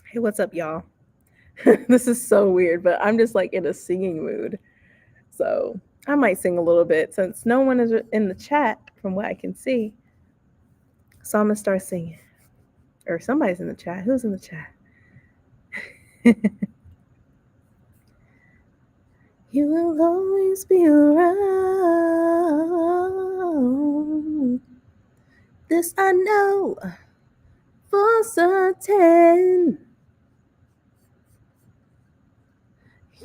Hey, what's up, y'all? This is so weird, but I'm just like in a singing mood. So I might sing a little bit since no one is in the chat from what I can see. So I'm going to start singing. Or somebody's in the chat. Who's in the chat? You will always be around. This I know for certain.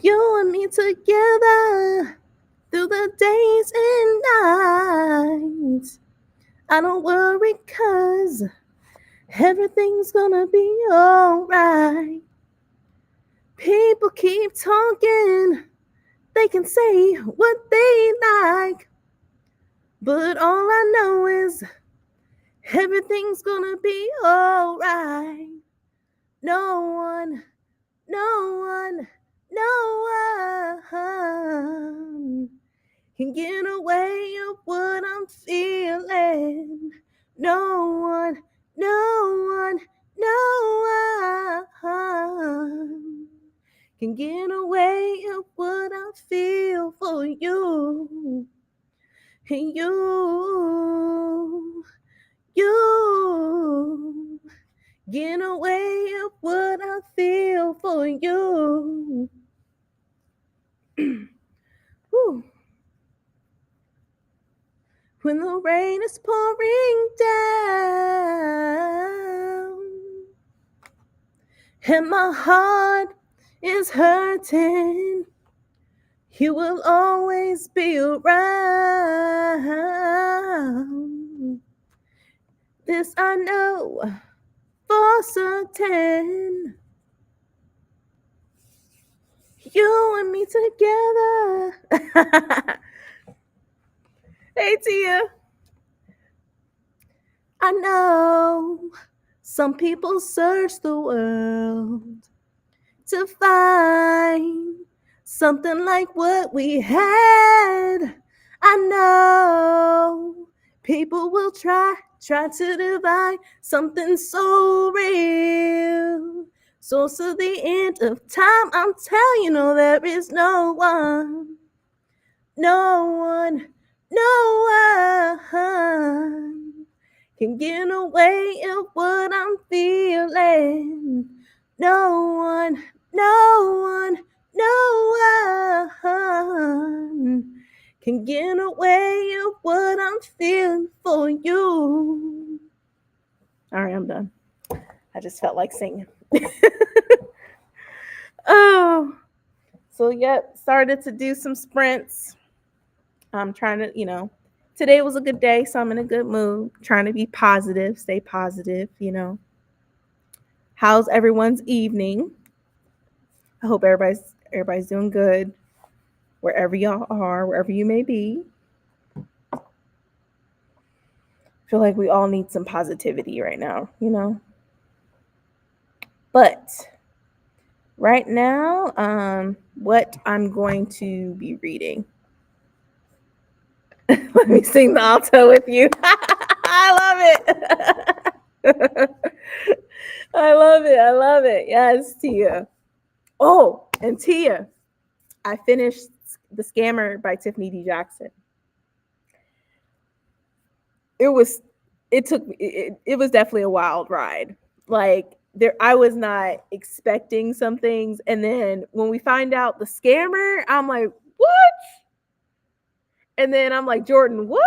You and me together through the days and nights. I don't worry 'cause everything's gonna be alright. People keep talking, they can say what they like, but all I know is everything's gonna be alright. No one, no one, no one can get away of what I'm feeling. No one, no one, no one can get away of what I feel for you. You get away of what I feel for you. Whew. When the rain is pouring down and my heart is hurting, you will always be around. This I know for certain. You and me together. Hey, Tia. I know some people search the world to find something like what we had. I know people will try to divide something so real. So to the end of time, I'm telling you, no, there is no one, no one, no one can get away of what I'm feeling. No one, no one, no one can get away of what I'm feeling for you. All right, I'm done. I just felt like singing. Oh, so yep, started to do some sprints. I'm trying to, today was a good day, so I'm in a good mood. Trying to be positive, stay positive. How's everyone's evening? I hope everybody's doing good wherever y'all are, wherever you may be. I feel like we all need some positivity right now. But right now, what I'm going to be reading. Let me sing the alto with you. I love it. I love it. I love it. Yes, Tia. Oh, and Tia, I finished The Scammer by Tiffany D. Jackson. It was it was definitely a wild ride. Like I was not expecting some things, and then when we find out the scammer, I'm like, what? And then I'm like, Jordan, what?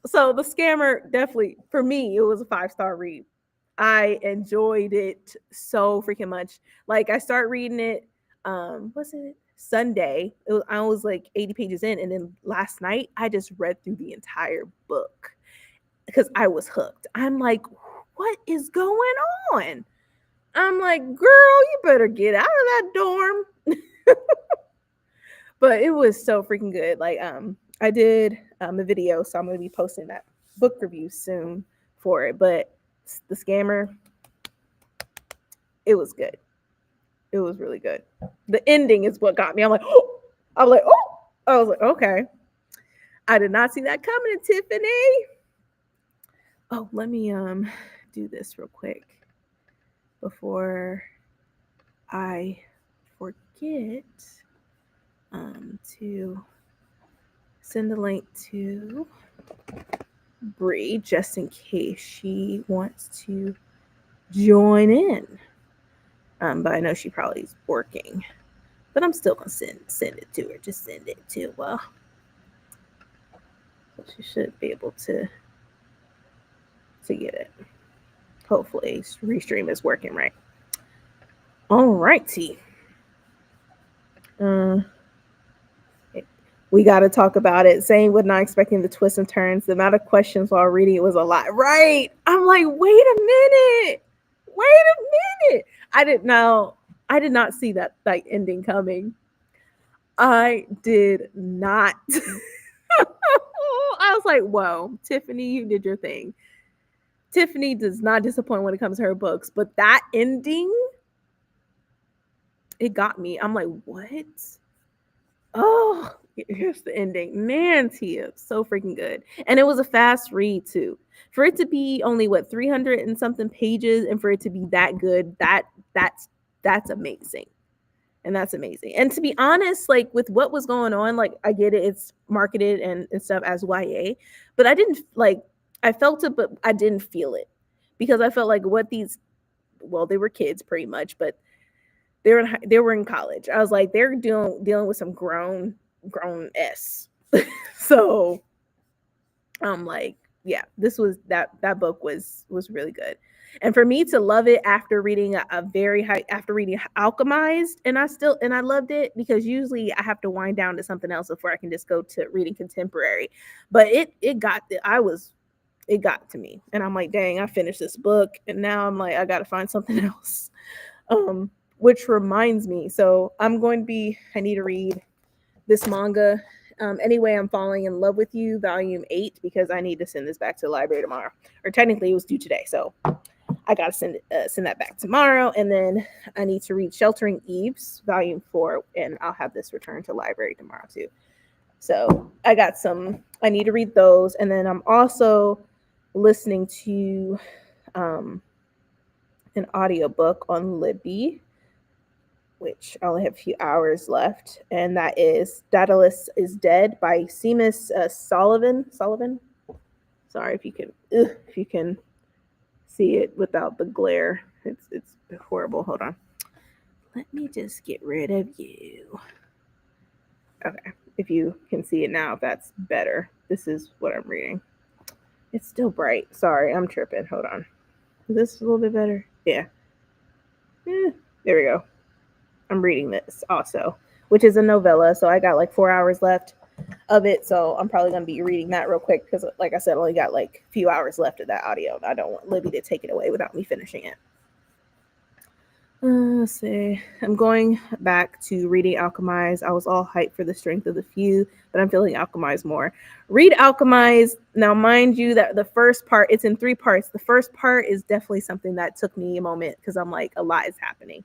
So the scammer, definitely for me, it was a 5-star read. I enjoyed it so freaking much. Like I start reading it, was it Sunday? I was like 80 pages in, and then last night I just read through the entire book because I was hooked. I'm like, what is going on? I'm like, girl, you better get out of that dorm. But it was so freaking good. Like, I did a video, so I'm gonna be posting that book review soon for it. But the scammer, it was good. It was really good. The ending is what got me. I'm like, oh, I was like, oh, I was like, okay. I did not see that coming, Tiffany. Oh, let me do this real quick. before I forget to send the link to Bree just in case she wants to join in. But I know she probably is working. But I'm still gonna send it to her. Just send it to so she should be able to get it. Hopefully, Restream is working right. All righty. We got to talk about it. Same with not expecting the twists and turns. The amount of questions while reading it was a lot. Right. I'm like, wait a minute. Wait a minute. I didn't know. I did not see that like ending coming. I did not. I was like, whoa, Tiffany, you did your thing. Tiffany does not disappoint when it comes to her books, but that ending, it got me. I'm like, what? Oh, here's the ending. Man, Tia, so freaking good. And it was a fast read too. For it to be only 300 and something pages and for it to be that good, that's amazing. And that's amazing. And to be honest, like with what was going on, like I get it, it's marketed and stuff as YA, but I didn't like I felt it, but I didn't feel it. Because I felt like what these they were kids pretty much, but they were in college. I was like, they're dealing with some grown s. So I'm like, yeah, this was that book was really good. And for me to love it after reading after reading Alchemized, and I loved it because usually I have to wind down to something else before I can just go to reading contemporary. But it got to me, and I'm like, dang, I finished this book, and now I'm like, I got to find something else. Which reminds me, so I need to read this manga. Anyway, I'm falling in love with you, volume 8, because I need to send this back to the library tomorrow. Or technically, it was due today, so I gotta send that back tomorrow. And then I need to read Sheltering Eves, volume 4, and I'll have this returned to library tomorrow too. So I need to read those, and then I'm also listening to an audiobook on Libby, which I only have a few hours left, and that is Daedalus is Dead by Seamus Sullivan. Sorry if you can see it without the glare. It's horrible. Hold on. Let me just get rid of you. Okay. If you can see it now, that's better. This is what I'm reading. It's still bright. Sorry, I'm tripping. Hold on. Is this a little bit better? Yeah. There we go. I'm reading this also, which is a novella. So I got 4 hours left of it. So I'm probably going to be reading that real quick because, like I said, I only got a few hours left of that audio. And I don't want Libby to take it away without me finishing it. Let's see. I'm going back to reading Alchemized. I was all hyped for the strength of the few, but I'm feeling Alchemized more. Read Alchemized. Now, mind you that the first part, it's in 3 parts. The first part is definitely something that took me a moment because I'm like, a lot is happening.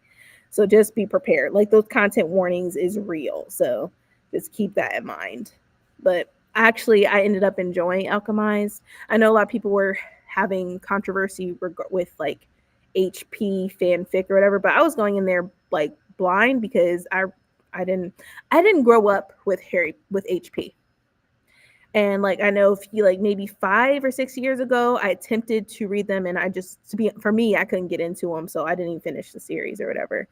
So just be prepared. Those content warnings is real. So just keep that in mind. But actually, I ended up enjoying Alchemized. I know a lot of people were having controversy with HP fanfic or whatever, but I was going in there blind because I didn't grow up with HP. And I know maybe 5 or 6 years ago, I attempted to read them, and for me, I couldn't get into them, so I didn't even finish the series or whatever.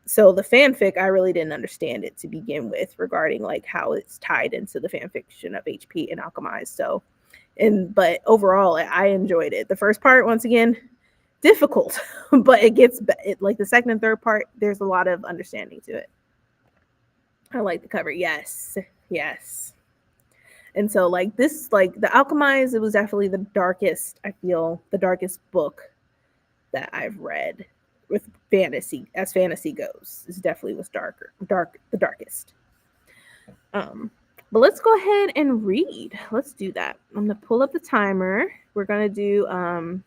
So the fanfic, I really didn't understand it to begin with regarding how it's tied into the fanfiction of HP and Alchemized. But overall, I enjoyed it. The first part, once again, difficult, but it gets the second and third part, there's a lot of understanding to it. I like the cover. Yes. And so the Alchemized, it was definitely the darkest book that I've read with fantasy, as fantasy goes. This definitely was the darkest. But let's go ahead and read. Let's do that. I'm gonna pull up the timer. We're gonna do a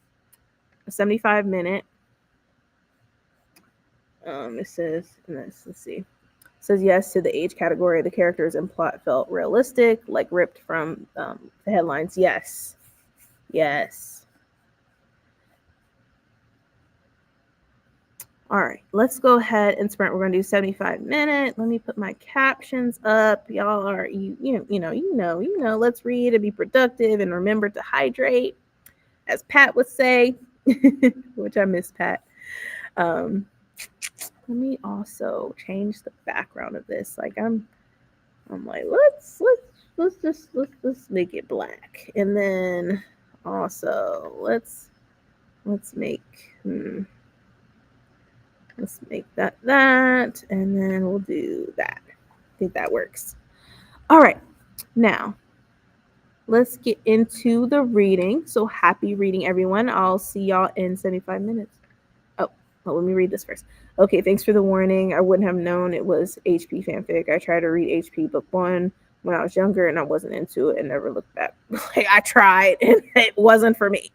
75-minute. It says, let's see. Says yes to the age category. The characters and plot felt realistic, ripped from the headlines. Yes. All right, let's go ahead and sprint. We're gonna do 75 minutes. Let me put my captions up. Y'all are you know. Let's read and be productive and remember to hydrate, as Pat would say, which I miss Pat. Let me also change the background of this. Like I'm like let's make it black, and then also let's make let's make that, and then we'll do that. I think that works. All right, now let's get into the reading. So happy reading, everyone. I'll see y'all in 75 minutes. Oh, well, let me read this first. Okay, thanks for the warning. I wouldn't have known it was HP fanfic. I tried to read HP book one when I was younger and I wasn't into it and never looked back. Like I tried and it wasn't for me.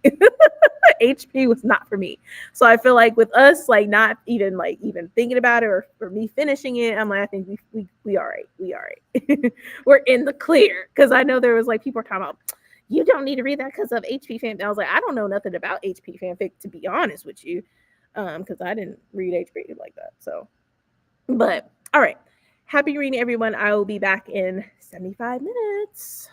HP was not for me. So I feel like with us, like not even thinking about it or for me finishing it, I'm like, I think we all right. We all right. We're in the clear. Cause I know there was like people are talking about you don't need to read that because of HP fanfic. I was like, I don't know nothing about HP fanfic, to be honest with you. Because I didn't read HP like that. So, but all right. Happy reading, everyone. I will be back in 75 minutes.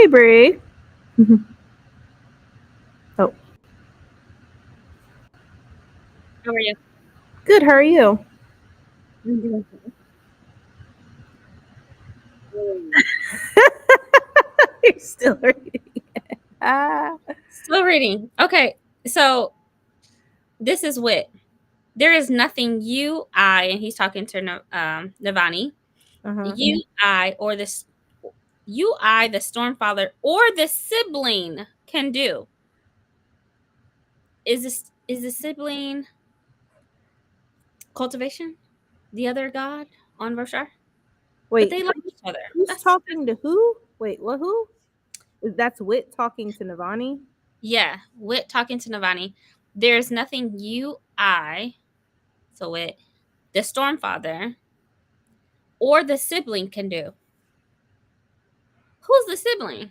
Hey, Brie. Oh, How are you? good. How are you? I'm doing fine. You're still reading. Ah. Still reading. Okay, so this is Wit. There is nothing you, I, and he's talking to Navani. Uh-huh. You, I, the Stormfather, or the sibling can do. Is the sibling cultivation? The other god on Roshar? But Wait, they love each other. who's That's talking to who? Wait, what? Who? That's Wit talking to Navani? yeah. Wit talking to Navani. There's nothing you, I, so Wit, the Stormfather, or the sibling can do. Who's the sibling?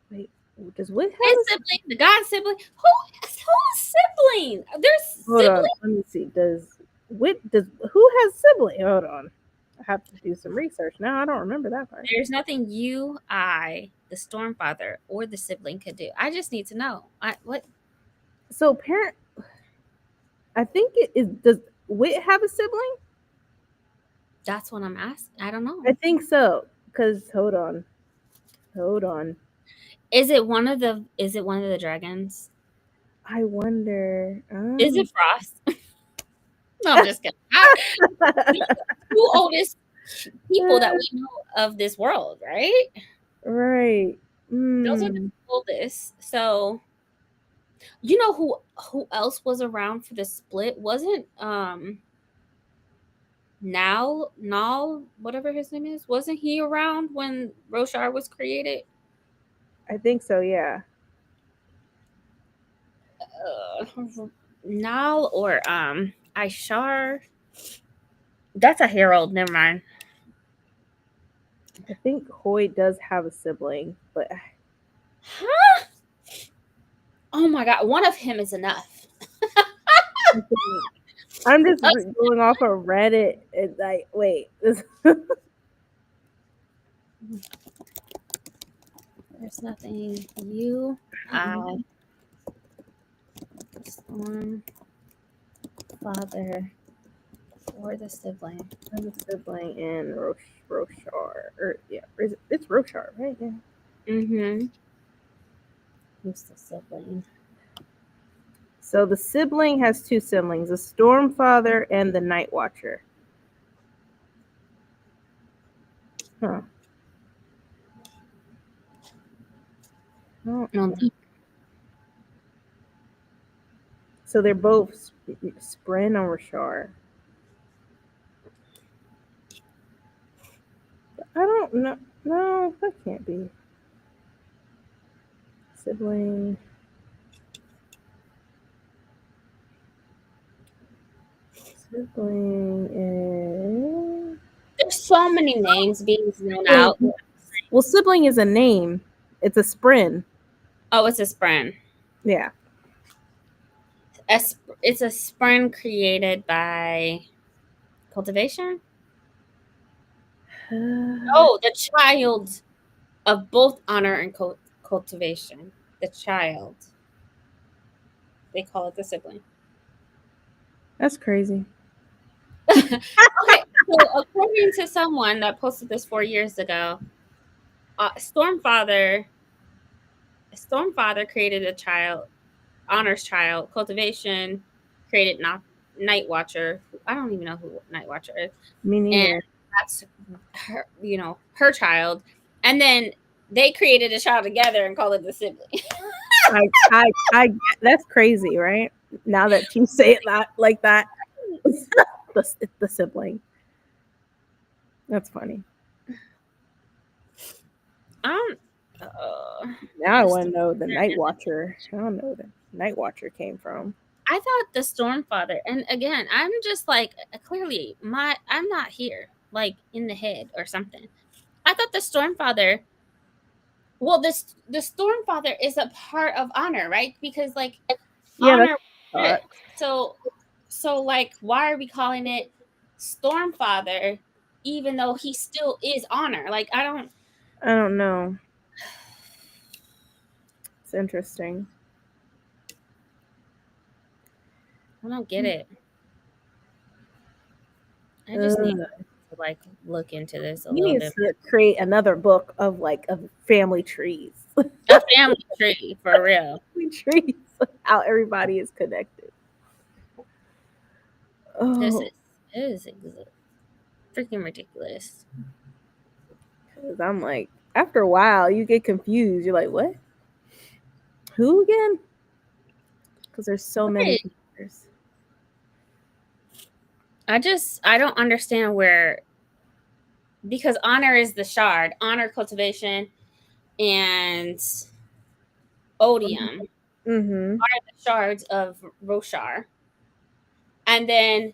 Wait, does Wit have His a? sibling, the guy's sibling. Who's sibling? There's Hold on. siblings. Let me see. Does who has sibling? Hold on. I have to do some research now. I don't remember that part. There's nothing you, I, the Stormfather, or the sibling could do. I just need to know. What? So, parent. I think it is. Does Wit have a sibling? That's what I'm asking. I don't know. I think so. Cause hold on. Is it one of the? Is it one of the dragons? I wonder. Is it Frost? No, I'm just kidding. The two oldest people that we know of this world, right? Right. Those are the Mm. oldest. So you know who else was around for the split? Wasn't now whatever his name is, wasn't he around when Roshar was created? I think so. Yeah. Nal or Ishar? That's a herald. Never mind. I think Hoy does have a sibling, but Huh? Oh my god, one of him is enough. I'm just Uh, going off of Reddit. It's like, wait, this. There's nothing you, I, Storm, father, or the sibling. has a sibling in Roshar. Or yeah, it's Roshar, right? Yeah. Mm-hmm. Who's the sibling? So the sibling has two siblings: the Stormfather and the Night Watcher. Huh. Oh, No. so they're both Spren or Roshar. I don't know. No, that can't be. Sibling. Sibling is. There's so many names being thrown Sibling. out. Well, sibling is a name. It's a Spren. Oh, it's a spren. Yeah. It's a spren created by cultivation. Oh, the child of both honor and cultivation. The child. They call it the sibling. That's crazy. Okay, so according to someone that posted this 4 years ago, Stormfather created a child, honors child, cultivation created Night Watcher. I don't even know who Night Watcher is, Me and neither. that's her, her child. And then they created a child together and called it the sibling. That's crazy, right? Now that you say it like that, it's the sibling. That's funny. Um, uh, Now I the want to Storm- know the Night Watcher. I don't know where the Night Watcher came from. I thought the Stormfather, and again, I'm just like clearly I'm not here, like in the head or something. I thought the Stormfather. Well, this the Stormfather is a part of honor, right? Because like Yeah, that's honor. what I thought. So, like, why are we calling it Stormfather, even though he still is honor? Like, I don't. I don't know. interesting. I don't get it. I just need Ugh. to like look into this a He little needs bit more. to create another book of family trees. A family tree for real. Family trees. How everybody is connected. This Oh, is freaking ridiculous. because I'm like, after a while, you get confused. You're like, what? Who again? Because there's so many Right. characters. I don't understand where, because honor is the shard, honor, cultivation, and odium Mm-hmm. are the shards of Roshar. And then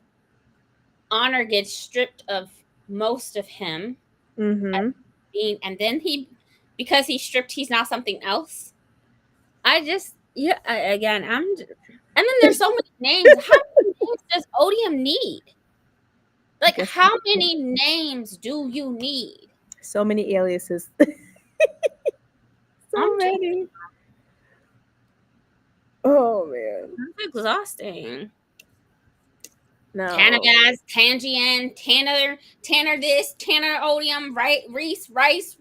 honor gets stripped of most of him as Mm-hmm. being, and then because he's stripped, he's now something else. Yeah, again, and then there's so many names. How many names does odium need? Like, Just how many names do you need? so many aliases. So I'm just many. Oh man. It's exhausting. No. Tanagaz, Tangian, Tanner this, Tanner Odium, right? Reese, Rice.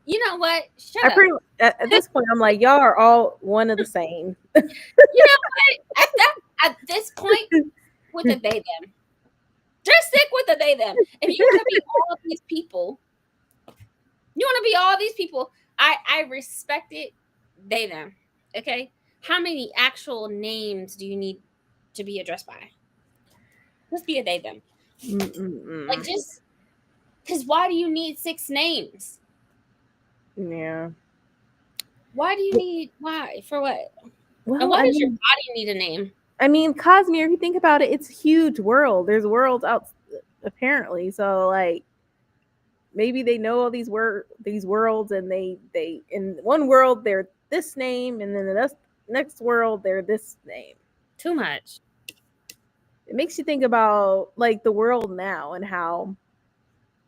You know what? Shut I up. pretty at this point I'm like, y'all are all one of the same. You know what? At this point, with the they them, just stick with the they them. If you want to be all of these people, you want to be all these people. I respect it. They them. Okay. How many actual names do you need to be addressed by? Just be a they them. Like, Mm-mm-mm. just because why do you need 6 names? Yeah. Why do you need why? For what? And Well, why does your body need a name? Cosmere, if you think about it, it's a huge world. There's worlds out apparently. So like maybe they know all these worlds and they in one world they're this name and then the next world they're this name. Too much. It makes you think about like the world now and how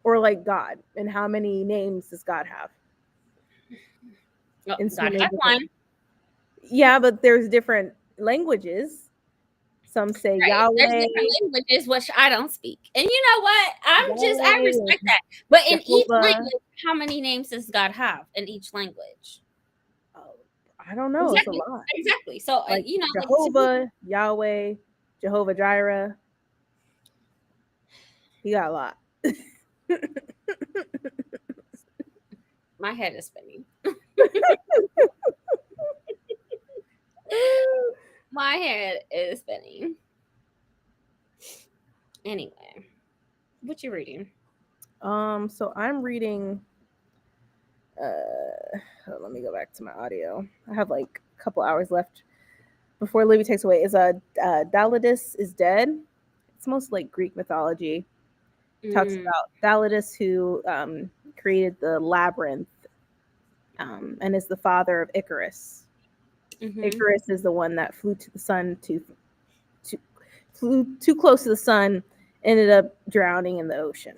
or like God and how many names does God have? Oh, In so God many has different. one. Yeah, but there's different languages. Some say Right. There's Yahweh, different languages which I don't speak. And you know what? I Yahweh, respect that. But in each Jehovah. language, how many names does God have in each language? Oh, I don't know. It's a Exactly. lot. Exactly. So, Like like, to me, Jehovah, Yahweh, Jehovah Jireh. He got a lot. my head is spinning. My head is spinning. Anyway, what you reading? So I'm reading. Let me go back to my audio. I have like a couple hours left before Livy takes away. Is Dalidas is dead. It's mostly like Greek mythology. Talks Mm, about Dalidas who created the labyrinth and is the father of Icarus. mm-hmm. Icarus is the one that flew to the sun to flew too close to the sun, ended up drowning in the ocean.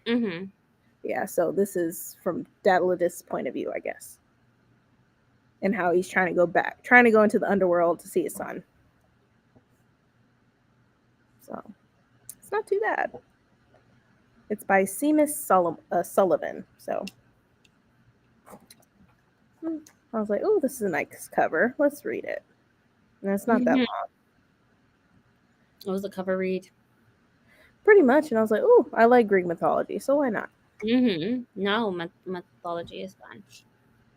Mm-hmm. Yeah, so this is from Daedalus' point of view, I guess, and how he's trying to go into the underworld to see his son. So it's not too bad. It's by Seamus Sullivan. So I was like, oh, this is a nice cover. Let's read it. And it's not that Mm-hmm. long. What was the cover read? Pretty much. And I was like, oh, I like Greek mythology, so why not? Mm-hmm. No, mythology is fun.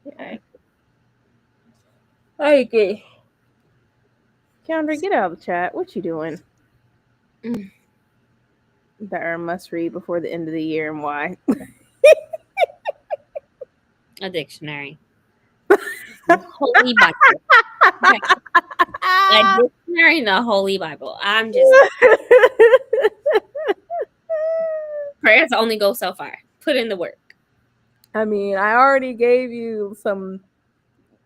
Yeah. I agree. Keandre, get out of the chat. What you doing? Mm. That are must read before the end of the year and why? A dictionary. The Holy Bible. Okay. A dictionary and the Holy Bible. I'm just prayers only go so far. Put in the work. I mean, I already gave you some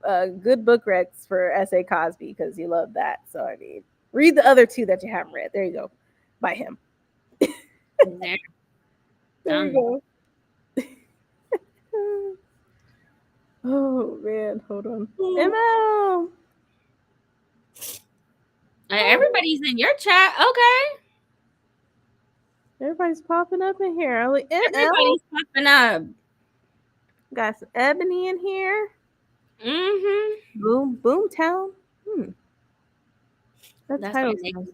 good book recs for S.A. Cosby because you love that. So, I mean, read the other two that you haven't read. There you go. By him. There. There Done. you go. Oh man, hold on. ML. Everybody's in your chat. Okay. Everybody's popping up in here. I'm like, ML. Everybody's popping up. Got some Ebony in here. Mm-hmm. Boomtown. That That's by title Nick, sounds.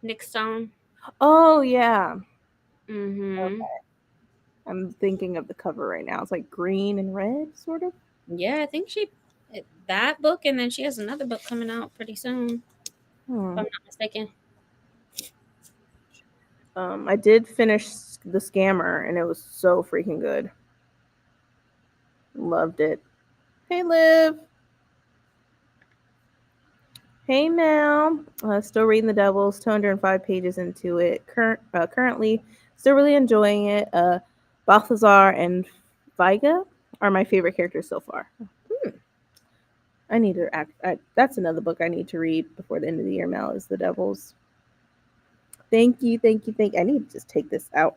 Nick Stone. Oh yeah. Mm-hmm. Okay. I'm thinking of the cover right now. It's like green and red, sort of. Yeah, I think that book, and then she has another book coming out pretty soon, if I'm not mistaken. I did finish The Scammer, and it was so freaking good. Loved it. Hey, Liv. Hey, Mel. Still reading The Devils. 205 pages into it. Currently, still really enjoying it. Balthazar and Viga are my favorite characters so far. I need to act. That's another book I need to read before the end of the year. Mel is The Devils. Thank you. I need to just take this out.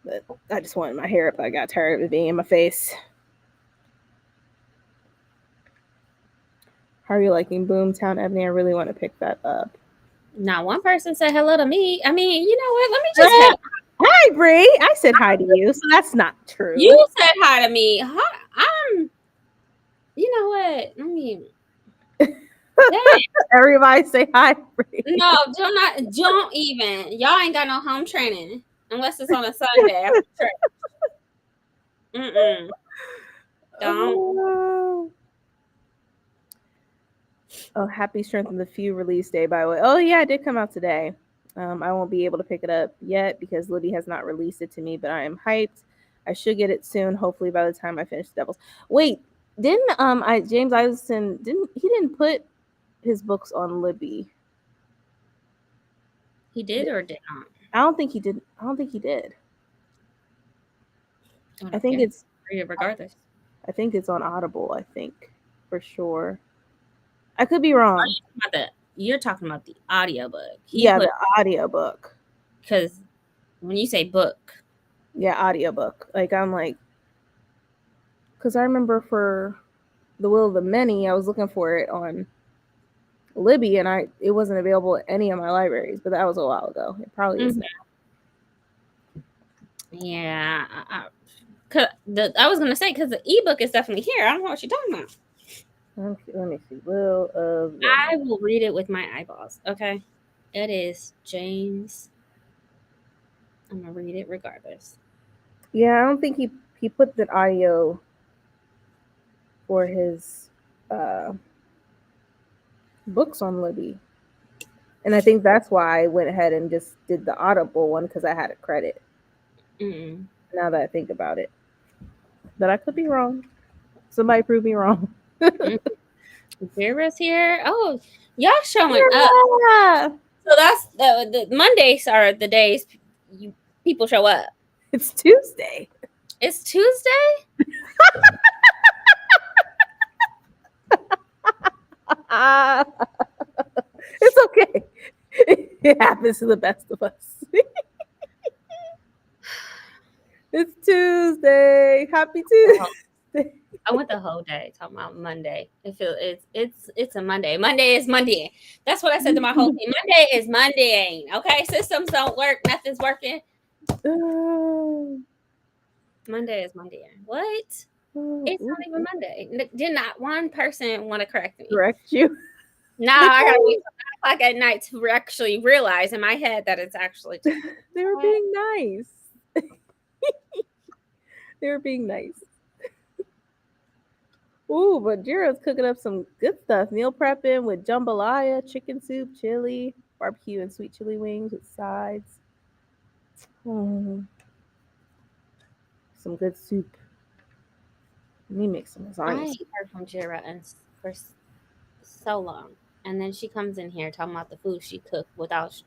But I just wanted my hair up. I got tired of it being in my face. How are you liking Boomtown, Ebony? I really want to pick that up. Not one person said hello to me. I mean, you know what? Let me just Hi, Bree. I said hi to you, so that's not true. You said hi to me. You know what? I mean, everybody say hi, Bree. No, don't even. Y'all ain't got no home training unless it's on a Sunday after church. Don't. Oh, Happy Strength in the Few release day, by the way. Oh yeah, it did come out today. I won't be able to pick it up yet because Libby has not released it to me, but I am hyped. I should get it soon, hopefully by the time I finish Devils. Wait, didn't James Isaacson didn't put his books on Libby? He did or did not? I don't think he did. I think it's regardless. I think it's on Audible. I think for sure. I could be wrong. You're talking about the audiobook. The audiobook. Because when you say book. Yeah, audiobook. Like, I'm like, because I remember for The Will of the Many, I was looking for it on Libby, and it wasn't available at any of my libraries, but that was a while ago. It probably is now. Yeah. I was going to say, because the ebook is definitely here. I don't know what you're talking about. Let me see. I will read it with my eyeballs. Okay. It is James. I'm going to read it regardless. Yeah, I don't think he put the audio for his books on Libby. And I think that's why I went ahead and just did the Audible one because I had a credit. Now that I think about it. But I could be wrong. Somebody prove me wrong. Vera's here. Oh, y'all showing up. So that's the Mondays are the days people show up. It's Tuesday. It's Tuesday? It's okay. It happens to the best of us. It's Tuesday. Happy Tuesday. I went the whole day talking about Monday. It's a Monday. Monday is Monday. That's what I said to my whole team. Monday is Monday. Okay, systems don't work. Nothing's working. Monday is Monday. What? It's not even Monday. Did not one person want to correct me? Correct you? No, I gotta wait till 9 o'clock at night to actually realize in my head that it's actually. They were being nice. They were being nice. Ooh, but Jira's cooking up some good stuff. Meal prepping with jambalaya, chicken soup, chili, barbecue and sweet chili wings with sides. Some good soup. Let me make some lasagna. I ain't heard from Jira for so long, and then she comes in here talking about the food she cooked without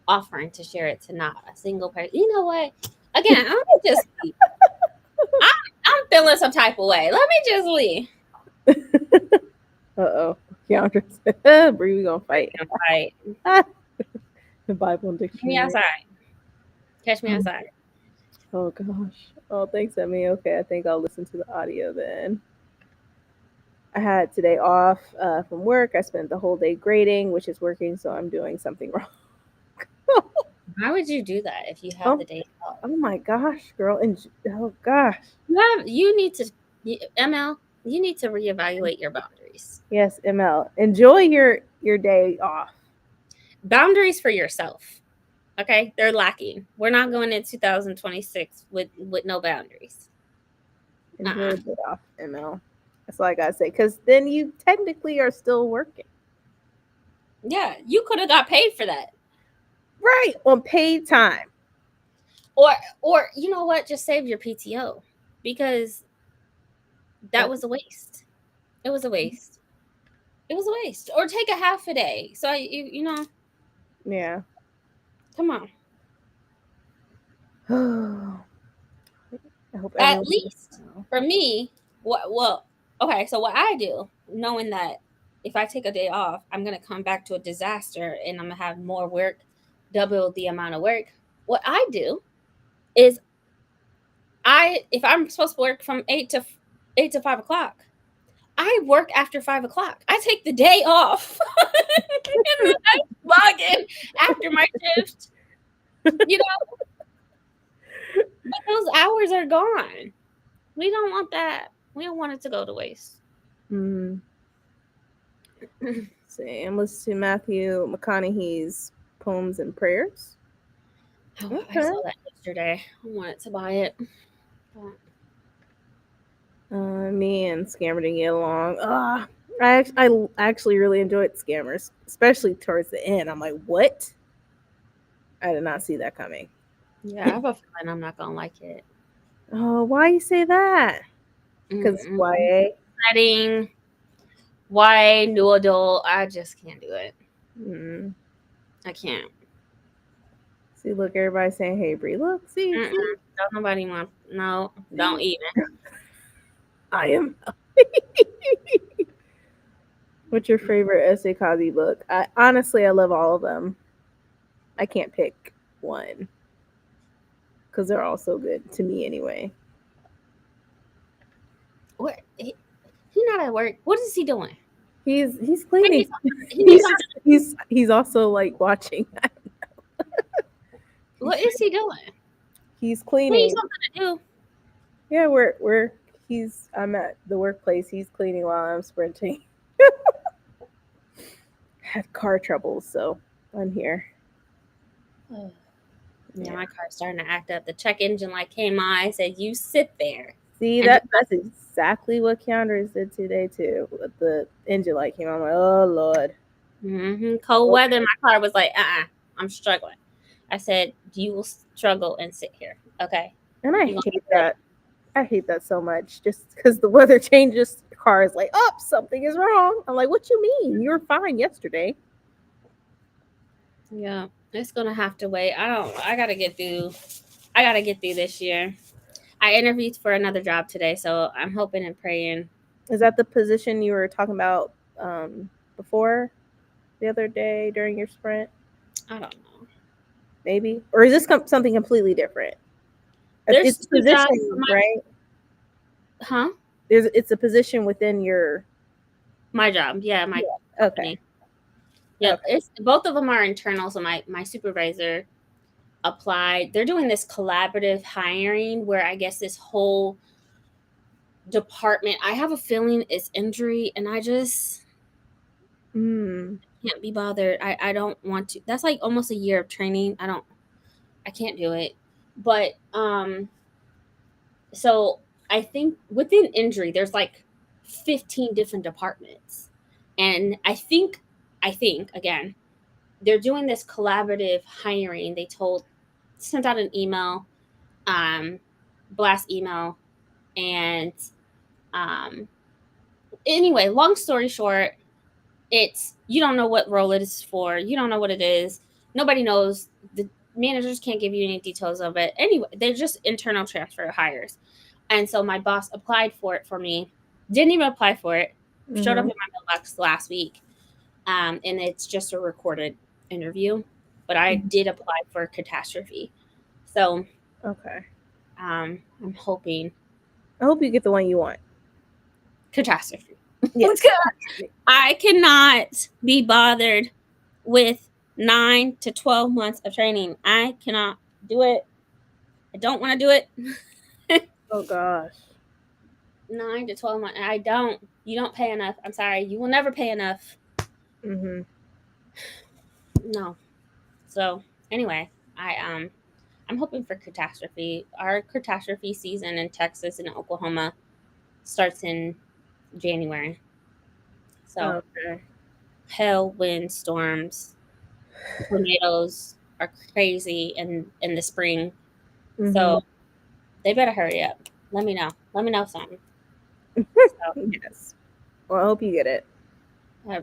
offering to share it to not a single person. You know what? Again, I'm just leave. I'm feeling some type of way. Let me just leave. Uh-oh. Keandra said, Bree, we gonna fight. The Bible and dictionary. Catch me outside. Oh gosh. Oh, thanks, Emmy. Okay, I think I'll listen to the audio then. I had today off from work. I spent the whole day grading, which is working, so I'm doing something wrong. Why would you do that if you have Oh, the day off? oh my gosh, girl. And oh gosh. You need to, ML, you need to reevaluate your boundaries. Yes, ML. Enjoy your day off. Boundaries for yourself. Okay? They're lacking. We're not going in 2026 with no boundaries. Enjoy Uh-uh. your day off, ML. That's all I gotta say. Because then you technically are still working. Yeah, you could have got paid for that. Right. On paid time. Or you know what? Just save your PTO because that That, was a waste. It was a waste. It was a waste. Or take a half a day. So you know, yeah. come on. I hope At everyone does least well. for me, okay, so what I do, knowing that if I take a day off, I'm gonna come back to a disaster and I'm gonna have more work, double the amount of work. What I do is if I'm supposed to work from 8 to 5 o'clock, I work after 5 o'clock. I take the day off and then I log in after my shift. You know, but those hours are gone. We don't want that. We don't want it to go to waste. Mm. See, I'm listening to Matthew McConaughey's Poems and Prayers. Oh, I Okay. saw that yesterday. I wanted to buy it. But Me and Scammer didn't get along. I actually really enjoyed Scammers, especially towards the end. I'm like, what? I did not see that coming. yeah, I have a feeling I'm not gonna like it. Oh, why you say that? Because Mm-mm. YA. Setting, why new adult? I just can't do it. Mm. I can't. See, look, everybody saying, "Hey, Bree, look, see, Mm-mm. see, Don't nobody want. No, don't see." even. I am. What's your favorite essay copy book? I love all of them. I can't pick one because they're all so good to me anyway. What? He not at work. What is he doing? He's He cleaning. needs something. He needs He's something. he's also like watching. What is he doing? He's He needs cleaning. something to do. Yeah, we're he's I'm at the workplace. He's cleaning while I'm sprinting. Had car troubles, so I'm here. Yeah, Yeah. my car's starting to act up. The check engine light came on. I said, "You sit there." See And that's exactly what Keandre did today too. With the engine light came on, I'm like, oh Lord. cold Okay. weather, my car was like, I'm struggling. I said, "You will struggle and sit here, okay? And I You gonna hate get that. I hate that so much. Just because the weather changes, the car is like, oh, something is wrong. I'm like, what you mean? You were fine yesterday. Yeah, it's gonna have to wait. I don't. I gotta get through. I gotta get through this year. I interviewed for another job today, so I'm hoping and praying. Is that the position you were talking about before the other day during your sprint? I don't know. Maybe, or is this something completely different? There's It's a two jobs for position, right? huh? It's a position within your. My job, yeah, my Yeah. Okay. company. Yep, Okay. it's both of them are internal. So my supervisor applied. They're doing this collaborative hiring where I guess this whole department. I have a feeling it's injury, and I just Mm. can't be bothered. I don't want to. That's like almost a year of training. I can't do it. But so I think within injury, there's like 15 different departments, and I think again they're doing this collaborative hiring. They sent out an email, um, blast email, and um, anyway, long story short, it's you don't know what role it is for. You don't know what it is. Nobody knows. The managers can't give you any details of it. Anyway, they're just internal transfer hires. And so my boss applied for it for me. Didn't even apply for it. Showed up Hmm. in my mailbox last week. And it's just a recorded interview. But I did apply for catastrophe. So Okay. I'm hoping I hope you get the one you want. catastrophe. Yes. I cannot be bothered with 9 to 12 months of training. I cannot do it. I don't want to do it. Oh gosh. 9 to 12 months. I don't. You don't pay enough. I'm sorry. You will never pay enough. Mm-hmm. No. So anyway, I'm hoping for catastrophe. Our catastrophe season in Texas and Oklahoma starts in January. So Okay. hail, wind, storms, tornadoes are crazy in the spring. Mm-hmm. So they better hurry up. Let me know. Let me know something. So Yes. Well, I hope you get it.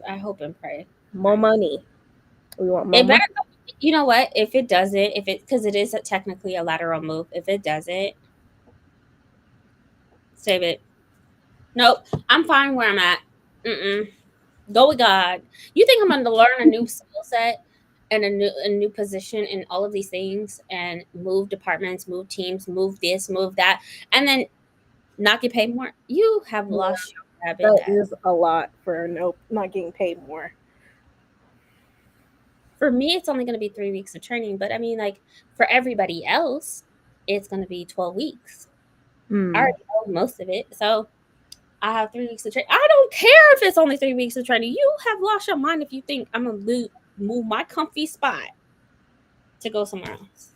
I hope and pray. More money. We want more It money. better. You know what? If it doesn't, if it because it is technically a lateral move. If it doesn't, save it. Nope. I'm fine where I'm at. Mm-mm. Go with God. You think I'm going to learn a new skill set and a new position in all of these things and move departments, move teams, move this, move that, and then not get paid more? You have Yeah, lost your grab in that that. is a lot for not getting paid more. For me, it's only going to be 3 weeks of training, but I mean, like for everybody else, it's going to be 12 weeks. I Hmm. already know most of it, so I have 3 weeks of training. I don't care if it's only 3 weeks of training. You have lost your mind if you think I'm going to move my comfy spot to go somewhere else.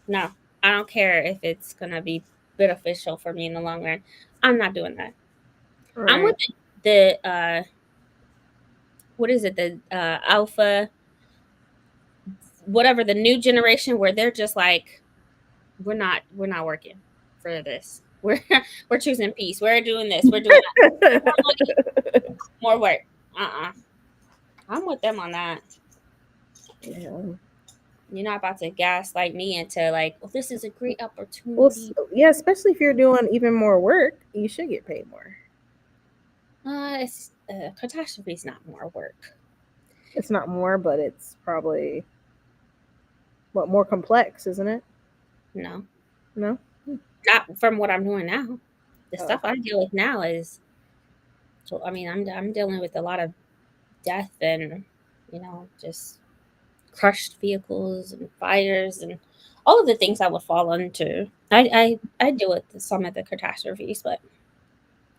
No, I don't care if it's going to be beneficial for me in the long run. I'm not doing that. I'm Right. with the what is it? The alpha, whatever, the new generation where they're just like, we're not working for this. We're choosing peace. We're doing this. We're doing that. More money, more work. I'm with them on that. Yeah. You're not about to gaslight me into like, well, this is a great Well, opportunity. yeah, especially if you're doing even more work, you should get paid more. It's catastrophe is not more work. It's not more, but it's probably more complex, isn't it? No, No. not from what I'm doing now. The Oh, stuff I deal with now is, so I mean, I'm dealing with a lot of death and just crushed vehicles and fires and all of the things I would fall into. I deal with some of the catastrophes, but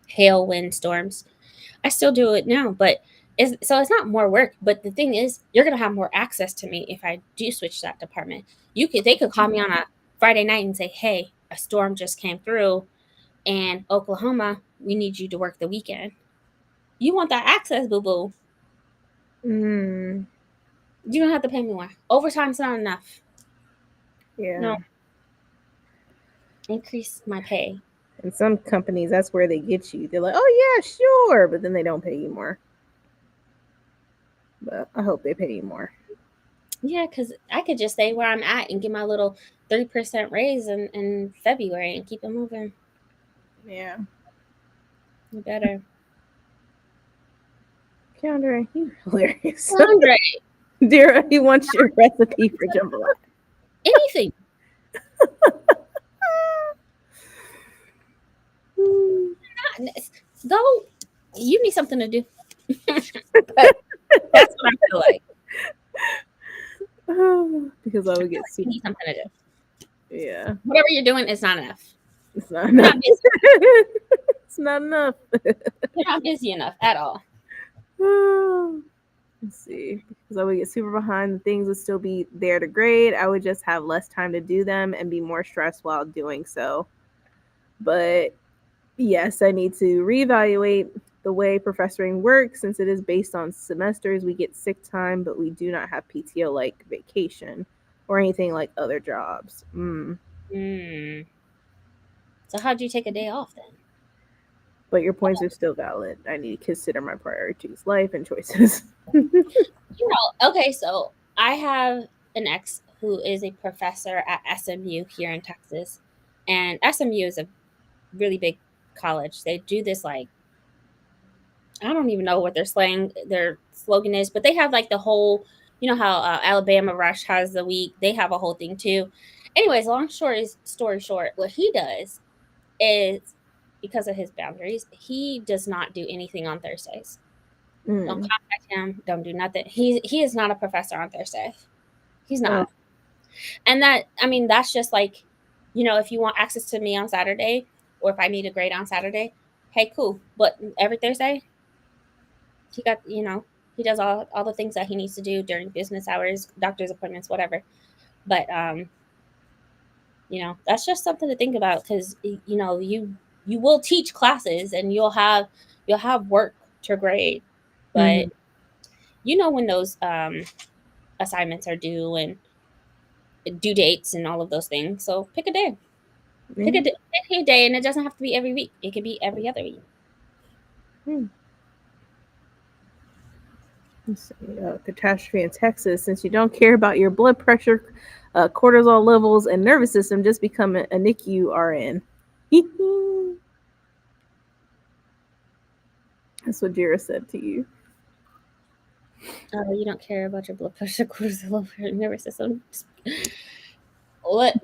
hail, wind, storms. I still do it now, but it's not more work. But the thing is, you're gonna have more access to me if I do switch that department. They could call me on a Friday night and say, "Hey, a storm just came through, and Oklahoma, we need you to work the weekend." You want that access, boo boo. mm, You don't have to pay me more. Overtime's not enough. yeah. No, increase my pay. And some companies, that's where they get you. They're like, "Oh yeah, sure," but then they don't pay you more. But I hope they pay you more. Yeah, because I could just stay where I'm at and get my little 3% raise in February and keep it moving. Yeah. You better. Keandre, you're hilarious. Andre, Dira, he wants your recipe for jambalaya. anything. Go. You need something to do. That's what I feel like. Because I would get You super. need something to do. Yeah, Whatever you're doing is not enough. it's not You're enough. not busy. It's not enough. You're not busy enough at all. Let's see. Because I would get super behind, the things would still be there to grade. I would just have less time to do them and be more stressed while doing so. But yes, I need to reevaluate the way professoring works since it is based on semesters. We get sick time, but we do not have PTO like vacation or anything like other jobs. Hmm. So how'd you take a day off then? But your points are still valid. I need to consider my priorities, life, and choices. Okay, so I have an ex who is a professor at SMU here in Texas. And SMU is a really big college. They do this like, I don't even know what their slogan is, but they have like the whole you know how Alabama Rush has the week. They have a whole thing too. Anyways, story short, what he does is, because of his boundaries, he does not do anything on Thursdays. Don't Mm. contact him. Don't do nothing. He is not a professor on Thursday. He's Oh. not. And that, I mean, that's just like, you know, if you want access to me on Saturday, or if I need a grade on Saturday, hey, cool. But every Thursday, he got, you know, he does all the things that he needs to do during business hours, doctor's appointments, whatever. But you know, that's just something to think about, because you know, you will teach classes and you'll have work to grade, but Mhm. you know when those assignments are due and due dates and all of those things. So pick a day. Pick Yeah. pick a day, and it doesn't have to be every week. It could be every other week. Hmm. Let's see, catastrophe in Texas. Since you don't care about your blood pressure, cortisol levels, and nervous system, just become a NICU RN. That's what Jira said to you. You don't care about your blood pressure, cortisol, or nervous system.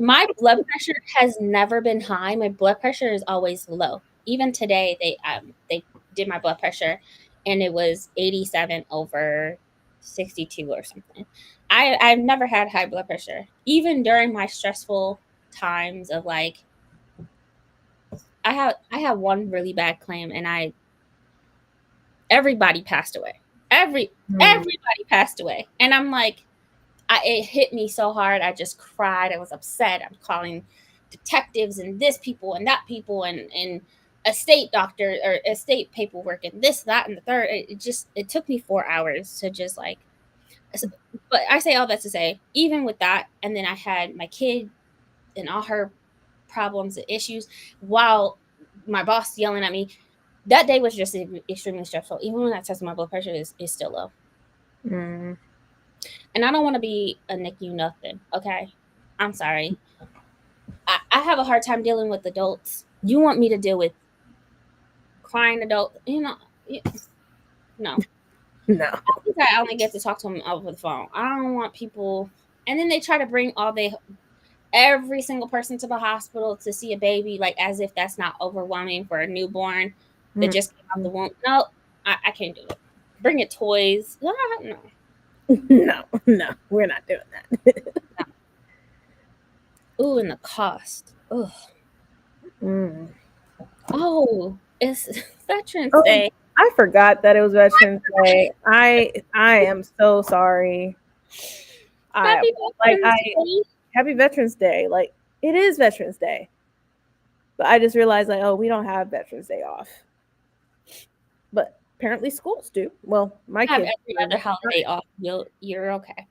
My blood pressure has never been high. My blood pressure is always low. Even today, they did my blood pressure, and it was 87 over 62 or something. I've never had high blood pressure, even during my stressful times of like, I had one really bad claim, and everybody passed away. Hmm. Everybody passed away, and I'm like, it hit me so hard. I just cried. I was upset. I'm calling detectives and this people and that people, and estate doctor or estate paperwork and this, that, and the third. It took me 4 hours to just like. But I say all that to say, even with that, and then I had my kid and all her problems and issues, while my boss yelling at me. That day was just extremely stressful. Even when I tested my blood pressure, is still low. Mm. And I don't want to be a NICU nothing. Okay, I'm sorry. I have a hard time dealing with adults. You want me to deal with crying adult? You know, no. No. I think I only get to talk to them over the phone. I don't want people. And then they try to bring every single person to the hospital to see a baby, like as if that's not overwhelming for a newborn that just came out the womb. No, I can't do it. Bring it toys. No. No, no, we're not doing that. Ooh, and the cost. Ugh. Mm. Oh, it's Veterans Oh, Day. I forgot that it was Veterans Day. I am so sorry. I Happy like Veterans I Day. Happy Veterans Day. Like it is Veterans Day. But I just realized like, oh, we don't have Veterans Day off. But apparently schools do. Well, my Have kids every do. other holiday off. You're okay.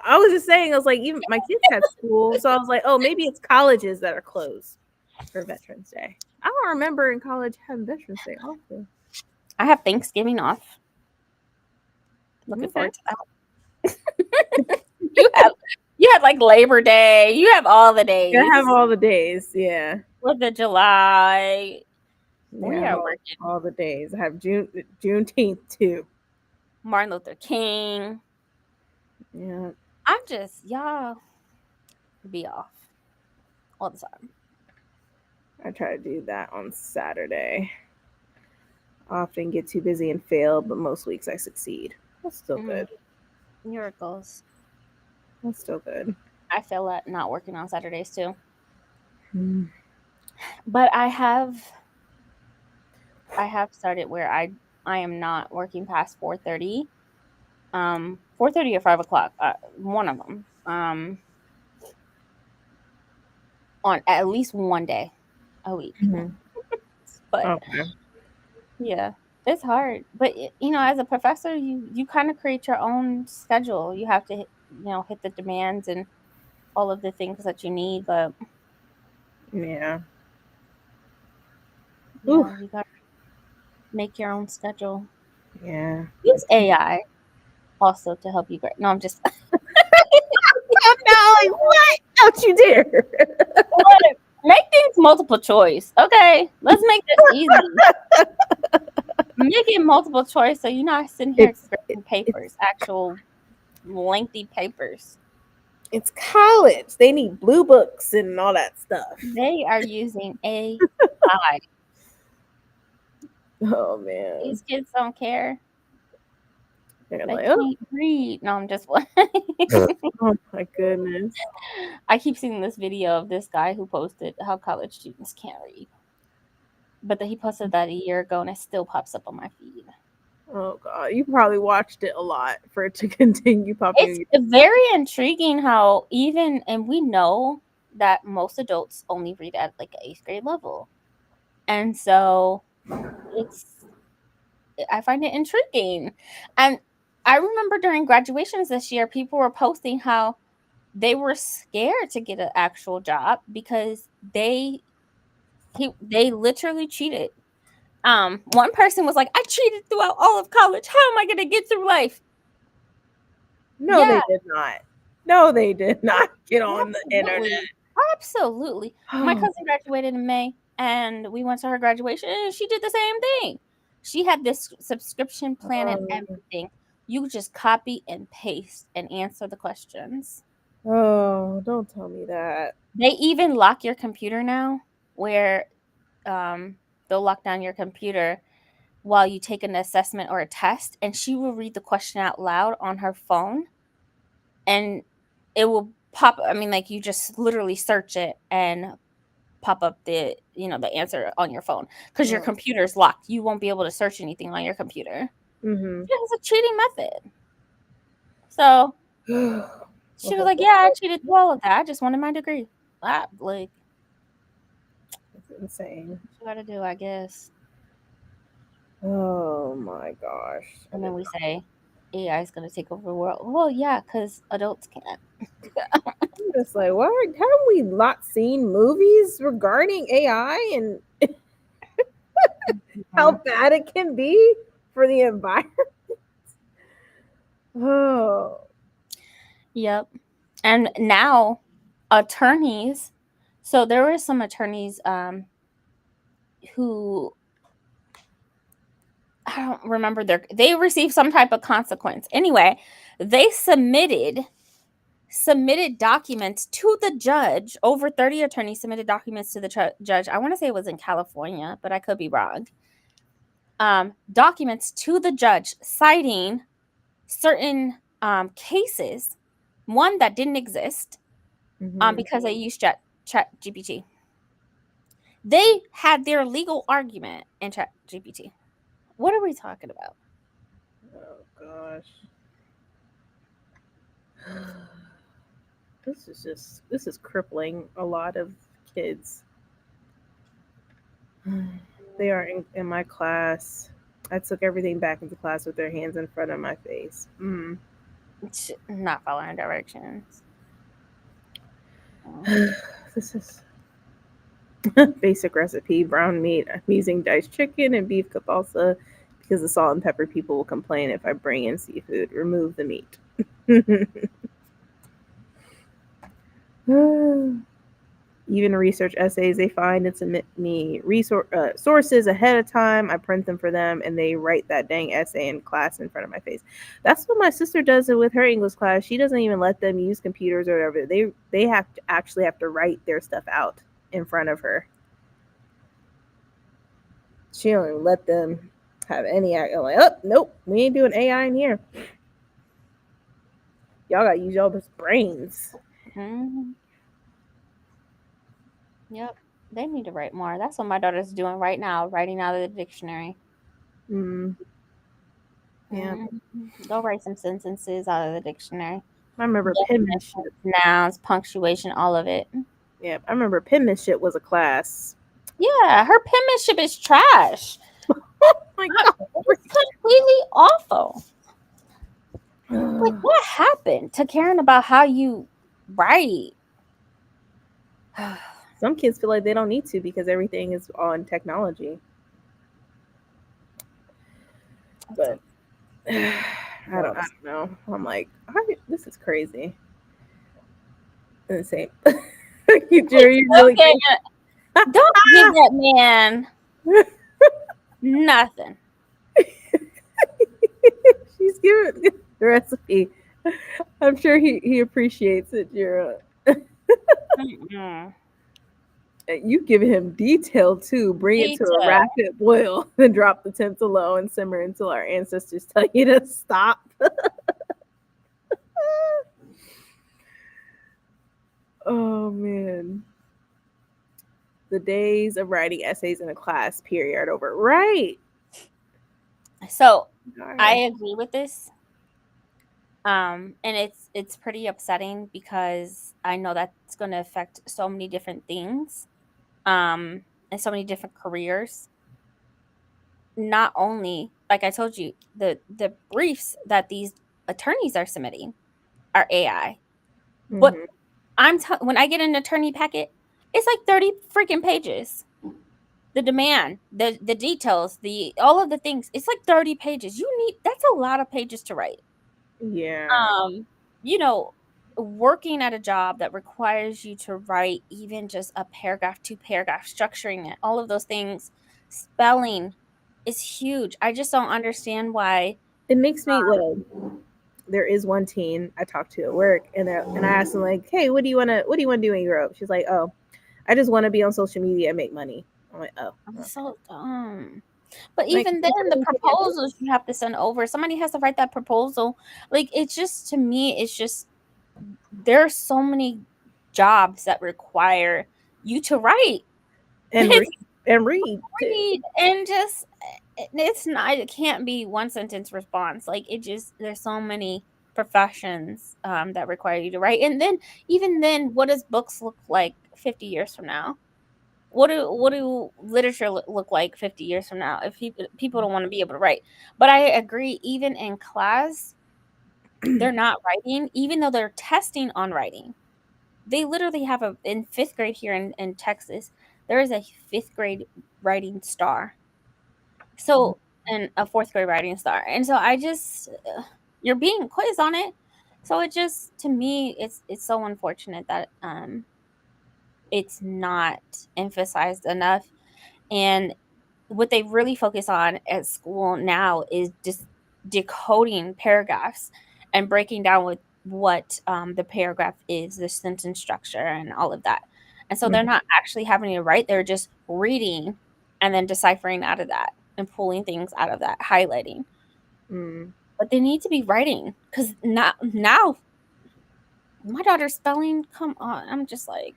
I was just saying, I was like, even my kids had school, so I was like, oh, maybe it's colleges that are closed for Veterans Day. I don't remember in college having Veterans Day off. Though. I have Thanksgiving off. Looking Okay. forward to that. You have you had like Labor Day. You have all the I have days. all the days. Yeah. 4th of July. Yeah, I We have are working. all the days. I have Juneteenth too. Martin Luther King. Yeah. I'm just y'all be off all the time. I try to do that on Saturday. I often get too busy and fail, but most weeks I succeed. That's still good. Miracles. That's still good. I feel at not working on Saturdays too. Mm. But I have started where I am not working past 4:30. 4:30 or 5 o'clock. One of them. On at least one day a week. Mm-hmm. But Okay. yeah, it's hard. But you know, as a professor, you kind of create your own schedule. You have to hit the demands and all of the things that you need. But Yeah. Ooh. yeah, you got to make your own schedule. Yeah. Use AI also to help you grade. No, I'm just Oh no! Like what? Don't you dare! make things multiple choice. Okay, let's make this easy. Make it multiple choice, so you're not sitting here grading papers. Actual. lengthy papers. It's college. They need blue books and all that stuff. They are using AI. Oh man. These kids don't care. They're They like, oh, can't read. No, I'm just oh my goodness. I keep seeing this video of this guy who posted how college students can't read. But then he posted that a year ago and it still pops up on my feed. Oh god. You probably watched it a lot for it to continue It's popping. very intriguing how even, and we know that most adults only read at like an 8th grade level. And so I find it intriguing. And I remember during graduations this year, people were posting how they were scared to get an actual job because they literally cheated. One person was like, I cheated throughout all of college. How am I gonna get through life? No, Yeah, they did not. No, they did not get on the internet. absolutely. My cousin graduated in May and we went to her graduation and she did the same thing. She had this subscription plan and everything. You just copy and paste and answer the questions. Oh, don't tell me that. They even lock your computer now where they'll lock down your computer while you take an assessment or a test and she will read the question out loud on her phone and it will pop. I mean, like you just literally search it and pop up the the answer on your phone because your Oh. computer is locked. You won't be able to search anything on your computer. Mm-hmm. It's a cheating method. So she was like, "Yeah, I cheated through all of that. I just wanted my degree." Like, It's insane. what you gotta do, I guess. Oh my gosh. And then we say AI is gonna take over the world. Well, yeah, because adults can't. I'm just like, what? Haven't we not seen movies regarding AI and how bad it can be for the environment? Oh. Yep. And now attorneys. So there were some attorneys who I don't remember they received some type of consequence. Anyway, they submitted documents to the judge. Over 30 attorneys submitted documents to the judge. I want to say it was in California, but I could be wrong. Documents to the judge citing certain cases, one that didn't exist, because they used chat GPT. They had their legal argument in chat GPT. What are we talking about? Oh gosh. This is crippling a lot of kids. They are in my class. I took everything back into class with their hands in front of my face. Not following directions. This is basic recipe: brown meat. I'm using diced chicken and beef capalsa because the salt and pepper people will complain if I bring in seafood. Remove the meat. Even research essays they find and submit me sources ahead of time. I print them for them and they write that dang essay in class in front of my face. That's what my sister does it with her English class. She doesn't even let them use computers or whatever. They actually have to write their stuff out in front of her. She don't even let them have any act. Like, oh nope, we ain't doing AI in here. Y'all gotta use y'all's brains. Mm-hmm. Yep. They need to write more. That's what my daughter's doing right now, writing out of the dictionary. Yeah. Go write some sentences out of the dictionary. I remember penmanship. Nouns, punctuation, all of it. Yeah, I remember penmanship was a class. Yeah, her penmanship is trash. Oh my god. It's completely awful. Like, what happened to caring about how you write? Some kids feel like they don't need to because everything is on technology. But I don't know. I'm like, this is crazy. Insane. You really Okay. Don't give that man nothing. She's giving the recipe. I'm sure he appreciates it, Jira. Mm-mm. You give him detail too. Bring it to a Detail. rapid boil, then drop the tinsel low and simmer until our ancestors tell you to stop. Oh man, the days of writing essays in a class period are over. Right. So I Darn. agree with this. And it's pretty upsetting because I know that's going to affect so many different things, and so many different careers. Not only, like I told you, the briefs that these attorneys are submitting are AI, but Hmm. when I get an attorney packet, it's like 30 freaking pages. The demand, the details, the all of the things, it's like 30 pages. That's a lot of pages to write. Yeah. Um, you know, working at a job that requires you to write even just a paragraph, two paragraphs, structuring it, all of those things, spelling is huge. I just don't understand why. It makes me well. There is one teen I talked to at work, and I asked them like, "Hey, what do you want to do when you grow up?" She's like, "Oh, I just want to be on social media and make money." I'm like, "Oh, I'm okay." so dumb. But Like, even then, is there the anything else? proposals you have to send over, somebody has to write that proposal. Like, it's just, to me, it's just, there are so many jobs that require you to write. And It's read too. read and just, it's not, it can't be one sentence response. Like, it just, there's so many professions that require you to write. And then, even then, what does books look like 50 years from now? What do literature look like 50 years from now if people don't want to be able to write? But I agree, even in class, they're not writing, even though they're testing on writing. They literally have a in fifth grade here in Texas, there is a fifth grade writing star. So, and a fourth grade writing star. And so I just you're being quizzed on it. So it just, to me, it's so unfortunate that it's not emphasized enough. And what they really focus on at school now is just decoding paragraphs and breaking down what the paragraph is, the sentence structure, and all of that. And so they're Mhm. not actually having to write; they're just reading and then deciphering out of that and pulling things out of that, highlighting. Mm. But they need to be writing because now my daughter's spelling. Come on, I'm just like,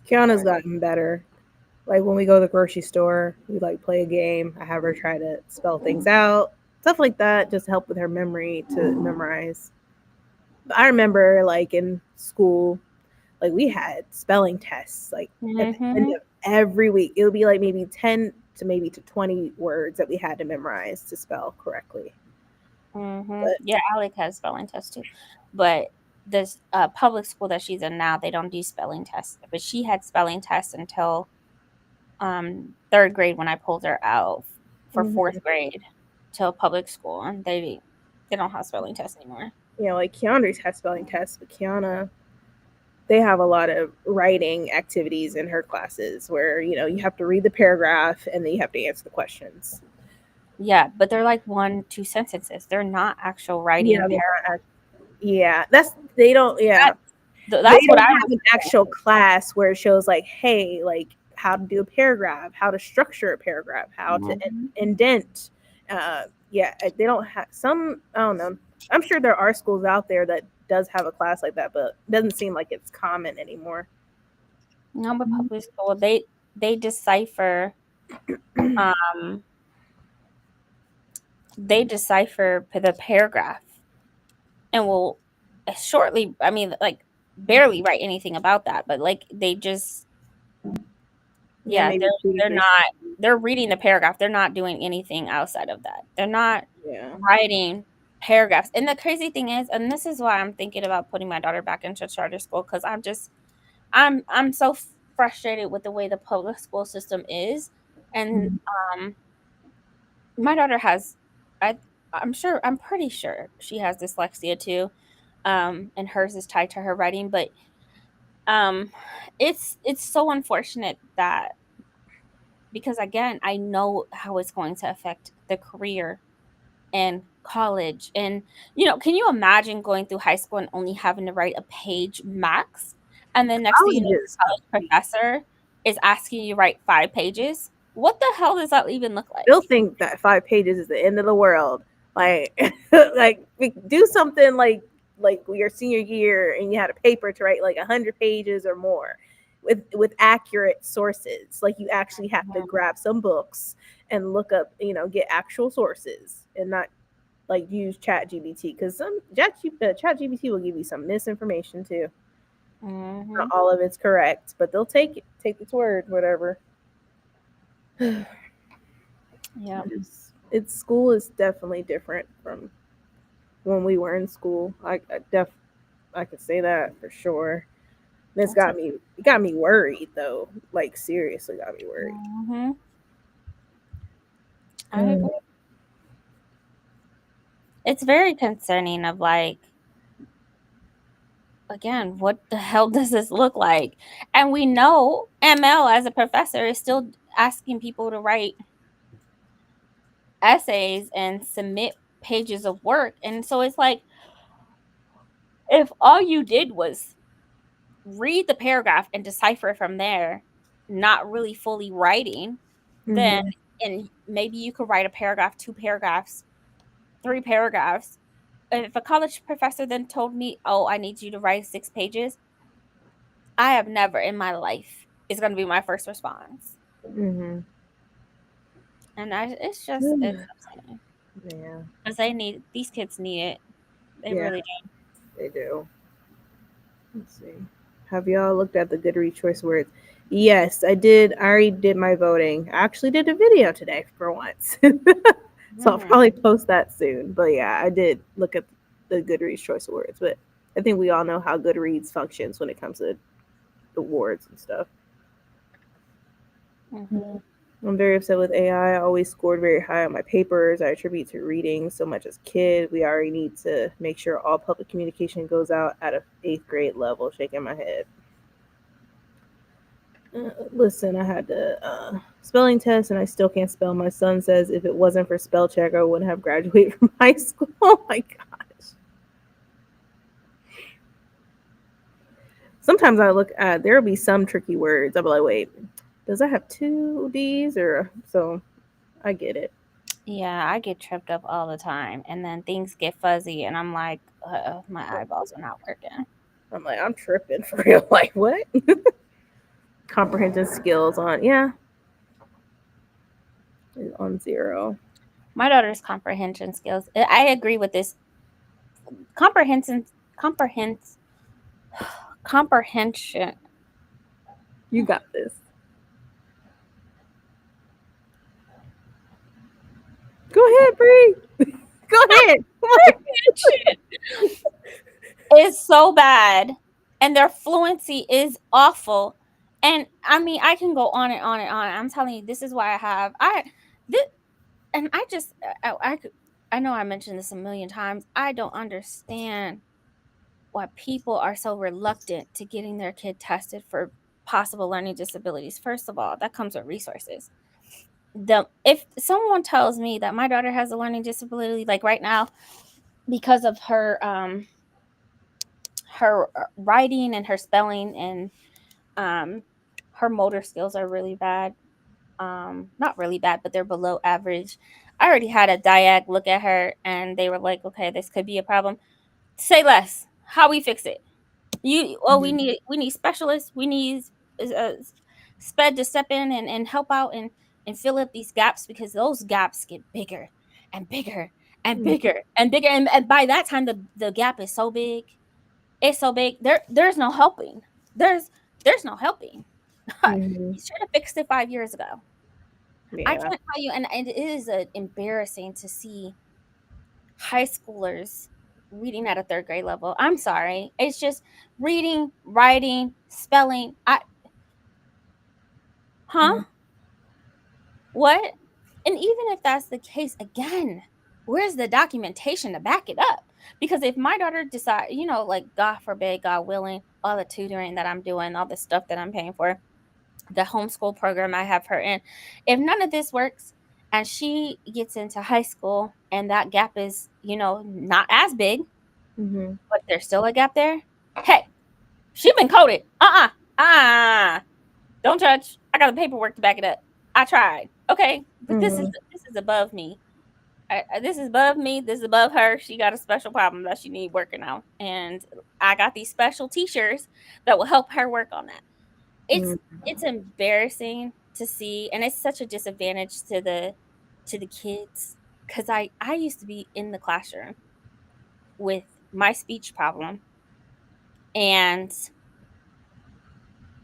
Kiana's Lord. gotten better. Like when we go to the grocery store, we like play a game. I have her try to spell things out, stuff like that, just to help with her memory to memorize. But I remember like in school, like we had spelling tests like at the end Mm-hmm. of every week. It would be like maybe 10 to maybe to 20 words that we had to memorize to spell correctly. Mm-hmm. But Yeah, Alec has spelling tests too, but this public school that she's in now, they don't do spelling tests. But she had spelling tests until third grade when I pulled her out for mhm. fourth grade to a public school, and they don't have spelling tests anymore. Like Keandre's has spelling tests, but Kiana, they have a lot of writing activities in her classes where, you have to read the paragraph and then you have to answer the questions. Yeah, but they're like one, two sentences. They're not actual writing Yeah, they're paragraphs. not. Yeah, they don't. Yeah, they That's what don't I have was an actual class where it shows like, hey, like how to do a paragraph, how to structure a paragraph, how to saying. indent. Yeah, they don't have some. I don't know. I'm sure there are schools out there that does have a class like that, but it doesn't seem like it's common anymore. No, but public school, they decipher um the paragraph and will shortly, I mean, like, barely write anything about that, but like they just, Yeah, yeah, maybe two to they're three. not, they're reading the paragraph. They're not doing anything outside of that. They're not Yeah. writing paragraphs. And the crazy thing is, and this is why I'm thinking about putting my daughter back into charter school, because I'm so frustrated with the way the public school system is. And Mhm. um my daughter has, I I'm pretty sure she has dyslexia too. And hers is tied to her writing, but um it's so unfortunate that, because again, I know how it's going to affect the career and college. And, can you imagine going through high school and only having to write a page max? And then next thing you know, Colleges the college professor is asking you to write 5 pages. What the hell does that even look like? still think that 5 pages is the end of the world. Like, like do something like your senior year and you had a paper to write like 100 pages or more with accurate sources. Like you actually have to grab some books and look up, get actual sources and not like use Chat GBT because some Chat GBT will give you some misinformation too. Not Mm-hmm. all of it's correct, but they'll take its word, whatever. Yeah. It's school is definitely different from when we were in school. I could say that for sure. This That's got me worried though. Like seriously got me worried. Mm-hmm. I Mm. agree. It's very concerning of like, again, what the hell does this look like? And we know ML as a professor is still asking people to write essays and submit pages of work. And so it's like, if all you did was read the paragraph and decipher from there, not really fully writing, then Mhm. and maybe you could write a paragraph, 2 paragraphs, 3 paragraphs. If a college professor then told me, "Oh, I need you to write 6 pages," I have never in my life is going to be my first response. Mhm. And it's upsetting Yeah. because these kids need it. They Yeah, really they do. Let's see. Have y'all looked at the Goodreads choice words? Yes, I did. I already did my voting. I actually did a video today for once. do. So I'll probably post that soon. But yeah, I did look at the Goodreads choice awards. But I think we all know how Goodreads functions when it comes to awards and stuff. Mm-hmm. I'm very upset with AI. I always scored very high on my papers. I attribute to reading so much as a kid. We already need to make sure all public communication goes out at a 8th grade level. Shaking my head. Listen, I had the spelling test and I still can't spell. My son says if it wasn't for spell check, I wouldn't have graduated from high school. Oh my gosh. Sometimes I look at there'll be some tricky words. I'll be like, wait, does that have two D's or so? I get it. Yeah, I get tripped up all the time, and then things get fuzzy, and I'm like, my eyeballs are not working. I'm like, I'm tripping for real. Like what? Comprehension skills on 0. My daughter's comprehension skills. I agree with this. Comprehension, comprehens, comprehension. You got this. Go ahead, Bree. Go ahead. Come on. Is so bad, and their fluency is awful. And I mean, I can go on and on and on. I'm telling you, this is why this, and I just, I know I mentioned this a million times. I don't understand why people are so reluctant to getting their kid tested for possible learning disabilities. First of all, that comes with resources. If someone tells me that my daughter has a learning disability, like right now, because of her writing and her spelling and her motor skills are really bad. Not really bad, but they're below average. I already had a diag look at her, and they were like, "Okay, this could be a problem. Say less. How we fix it? We need specialists. We need uh, sped to step in and help out and fill up these gaps because those gaps get bigger and bigger and Mhm. bigger and bigger, and by that time the gap is so big, it's so big, there's no helping. There's no helping. Mhm. You should have fixed it 5 years ago. I Yeah. can't tell you, and it is embarrassing to see high schoolers reading at a 3rd grade level. I'm sorry. It's just reading, writing, spelling. Huh? What? And even if that's the case, again, where's the documentation to back it up? Because if my daughter decide, like God forbid, God willing, all the tutoring that I'm doing, all the stuff that I'm paying for, the homeschool program I have her in, if none of this works and she gets into high school, and that gap is, not as big, Mm-hmm. but there's still a gap there. Hey, she been coded. Don't touch. I got the paperwork to back it up. I tried. Okay, but this is Mm-hmm. this is above me. This is above me. This is above her. She got a special problem that she need working on, and I got these special teachers that will help her work on that. It's it's embarrassing to see, and it's such a disadvantage to the kids, because I used to be in the classroom with my speech problem, and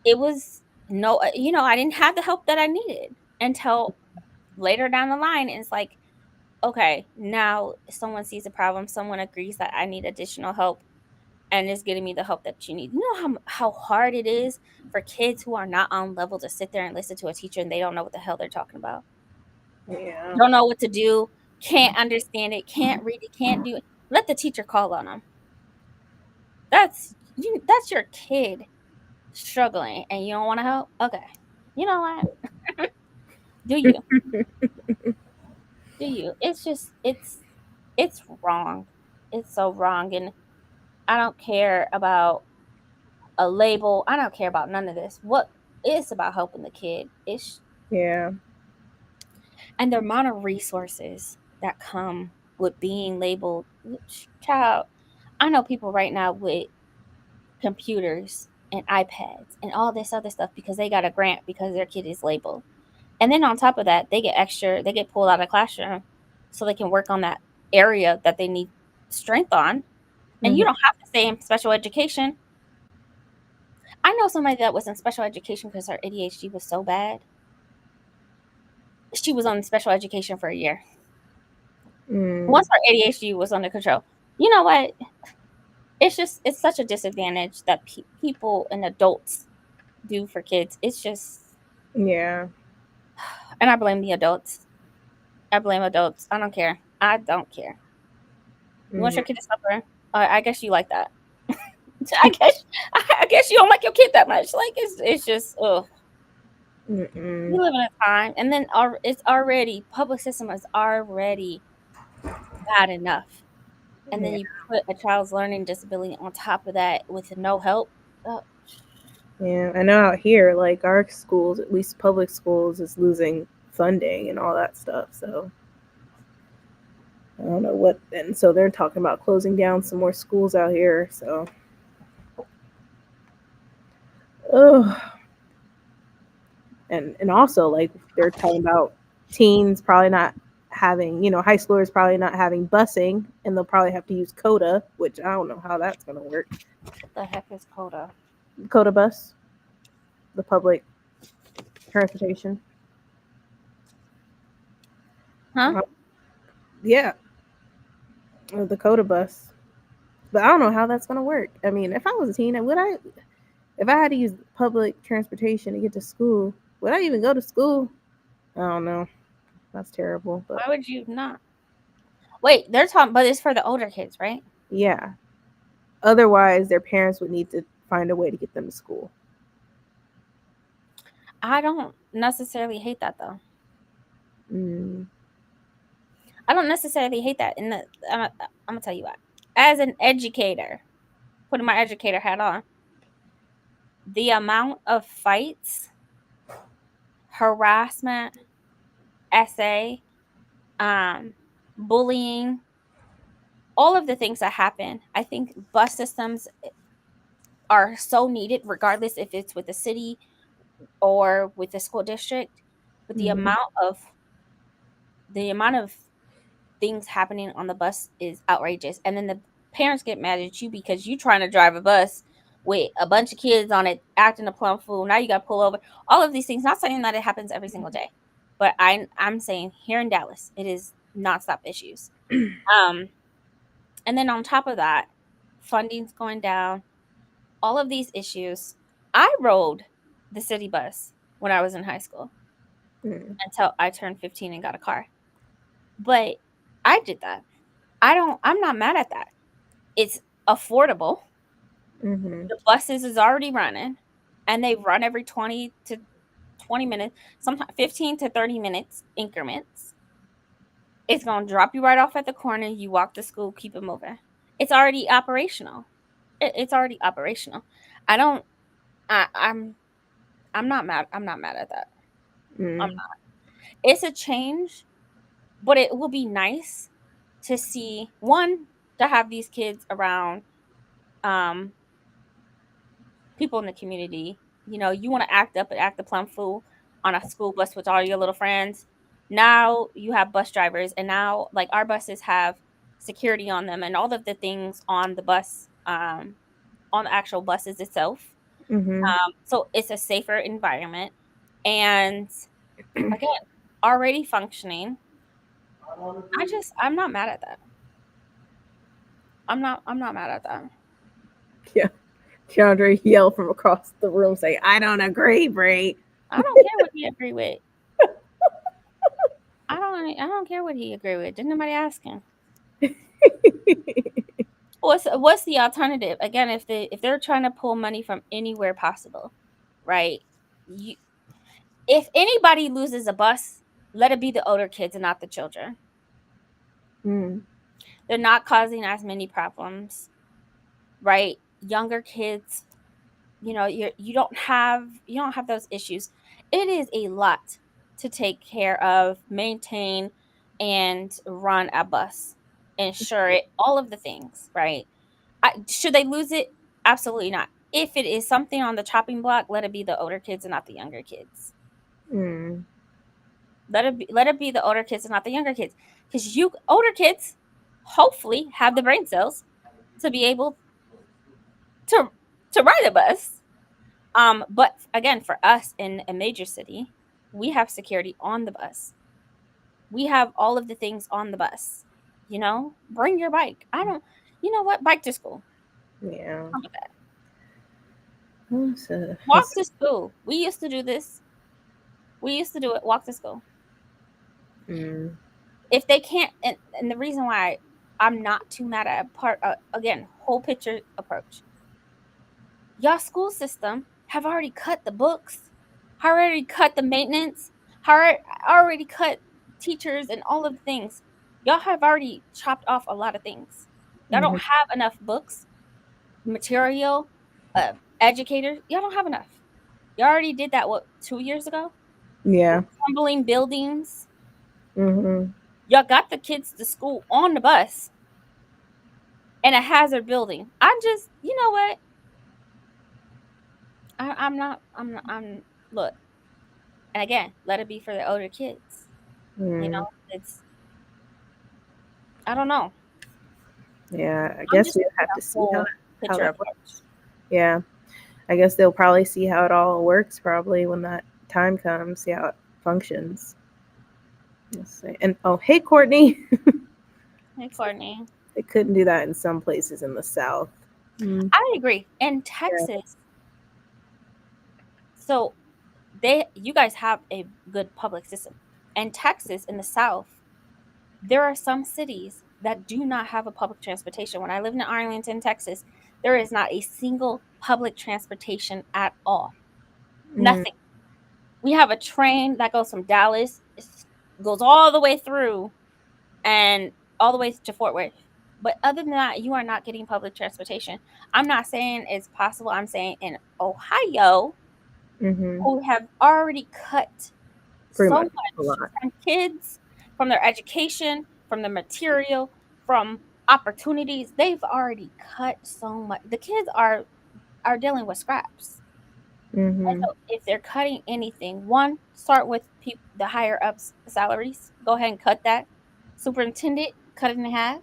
it was no, I didn't have the help that I needed until later down the line. And it's like, okay, now someone sees a problem, someone agrees that I need additional help, and is getting me the help that you need. You know how hard it is for kids who are not on level to sit there and listen to a teacher, and they don't know what the hell they're talking about. Yeah. Don't know what to do, can't understand it, can't read it, can't do it. Let the teacher call on them. That's your kid struggling, and you don't want to help. Okay, you know what? Do you? Do you? It's just it's wrong. It's so wrong, and I don't care about a label. I don't care about none of this. What it's about helping the kid. It's Yeah. and the amount of resources that come with being labeled child. I know people right now with computers and iPads and all this other stuff because they got a grant because their kid is labeled. And then on top of that, they get pulled out of classroom so they can work on that area that they need strength on. And you Mm-hmm. don't have to stay in special education. I know somebody that was in special education because her ADHD was so bad. She was on special education for a year. Mm. Once her ADHD was under control, you know what? It's such a disadvantage that people and adults do for kids. It's just, Yeah. and I blame the adults. I blame adults. I don't care. I don't care. You want Mm-hmm. your kid to suffer? I guess you like that. I guess you don't like your kid that much. Like it's just we Mm-mm. live in a time, and then it's already public system is already bad enough, and then Yeah. you put a child's learning disability on top of that with no help. Uh, Yeah. I know out here, like our schools, at least public schools, is losing funding and all that stuff. So I don't know what. And so they're talking about closing down some more schools out here. So, oh, and also like they're talking about teens probably not having, high schoolers probably not having busing, and they'll probably have to use Coda, which I don't know how that's gonna work. what the heck is CODA? Coda bus, the public transportation. Huh? Uh, yeah, the Coda bus. But I don't know how that's gonna work. I mean, if I was a teen, would I? If I had to use public transportation to get to school, would I even go to school? I don't know. That's terrible. But Why would you not? Wait, they're talking, but it's for the older kids, right? yeah. Otherwise, their parents would need to find a way to get them to school. I don't necessarily hate that though. Mm, I don't necessarily hate that. I'm gonna tell you what. As an educator, putting my educator hat on, the amount of fights, harassment, SA, um, bullying, all of the things that happen, I think bus systems are so needed, regardless if it's with the city or with the school district. But hmm the amount of things happening on the bus is outrageous. And then the parents get mad at you because you trying to drive a bus with a bunch of kids on it acting a plum fool. Now you got to pull over. All of these things. Not saying that it happens every single day, but I'm saying here in Dallas, it is nonstop issues. Um, and then on top of that, funding's going down. All of these issues. I rode the city bus when I was in high school mm, until I turned 15 and got a car. But I did that. I'm not mad at that. It's affordable. hmm The buses is already running, and they run every 20 to 20 minutes, sometimes 15 to 30 minutes increments. It's going to drop you right off at the corner. You walk to school, keep it moving. It's already operational. It's already operational. I don't. I'm. I'm not mad. I'm not mad at that. I'm Mm. not. It's a change, but it will be nice to see one to have these kids around um people in the community. You know, you want to act up and act the plum fool on a school bus with all your little friends. Now you have bus drivers, and now like our buses have security on them and all of the things on the bus, on the actual buses itself. Mm-hmm. So it's a safer environment, and again, already functioning. I'm not mad at that. I'm not mad at that. Yeah. Keandre yelled from across the room, say, "I don't agree, Brie." I don't care what he agree with. I don't care what he agree with. Didn't nobody ask him. What's the alternative? Again, if they're trying to pull money from anywhere possible, right? You, if anybody loses a bus, let it be the older kids and not the children. Mm. They're not causing as many problems, right? Younger kids, you know, you don't have those issues. It is a lot to take care of, maintain, and run a bus, insure it, all of the things, right? Should they lose it? Absolutely not. If it is something on the chopping block, let it be the older kids and not the younger kids. Mm. Let it be the older kids and not the younger kids, because you older kids hopefully have the brain cells to be able to ride a bus. But again, for us in a major city, we have security on the bus. We have all of the things on the bus. You know, bring your bike. I don't. You know what? Bike to school. Yeah. How about that? So, Walk to school. We used to do this. We used to do it. Walk to school. mm. If they can't, and the reason why I'm not too mad at again, whole picture approach. Y'all school system have already cut the books, already cut the maintenance, already cut teachers and all of the things. Y'all have already chopped off a lot of things. Y'all Mhm. don't have enough books, material, educators. Y'all don't have enough. You already did that, what, 2 years ago? Yeah. Crumbling buildings. Mm-hmm. Y'all got the kids to school on the bus in a hazard building. I'm just, you know what? I'm look, and again, let it be for the older kids. You Mm. know, it's, I don't know. Yeah. I I'm guess just we'll taking have a to see whole how picture that works. approach. Yeah. I guess they'll probably see how it all works probably when that time comes, see how it functions. Let's see. And oh, hey, Courtney. Hey, Courtney. They couldn't do that in some places in the South. Mm. I agree. In Yeah. Texas, so you guys have a good public system. In Texas, in the South, there are some cities that do not have a public transportation. When I lived in Arlington, Texas, there is not a single public transportation at all. Mm. Nothing. We have a train that goes from Dallas, goes all the way through and all the way to Fort Worth. But other than that, you are not getting public transportation. I'm not saying it's possible. I'm saying in Ohio, Mm-hmm. who have already cut Pretty so much a much lot. from kids, from their education, from the material, from opportunities. They've already cut so much. The kids are dealing with scraps. And Mm-hmm. so if they're cutting anything, one, start with the higher ups salaries. Go ahead and cut that. Superintendent, cut it in half.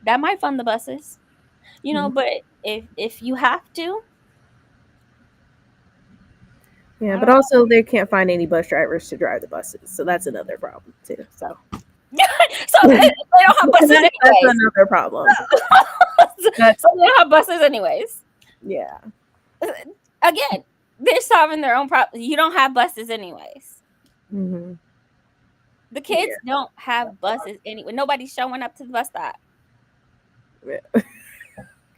That might fund the buses, you know. But if you have to, Yeah, I but don't also they can't find any bus drivers to drive the buses, so that's another problem too. So know. So they don't have buses that's anyways. another problem. That's So they don't have buses anyways. yeah. Again, they're solving their own problem. You don't have buses anyways. Mm-hmm. The Yeah. kids don't have buses anyway. Nobody's showing up to the bus stop. Yeah.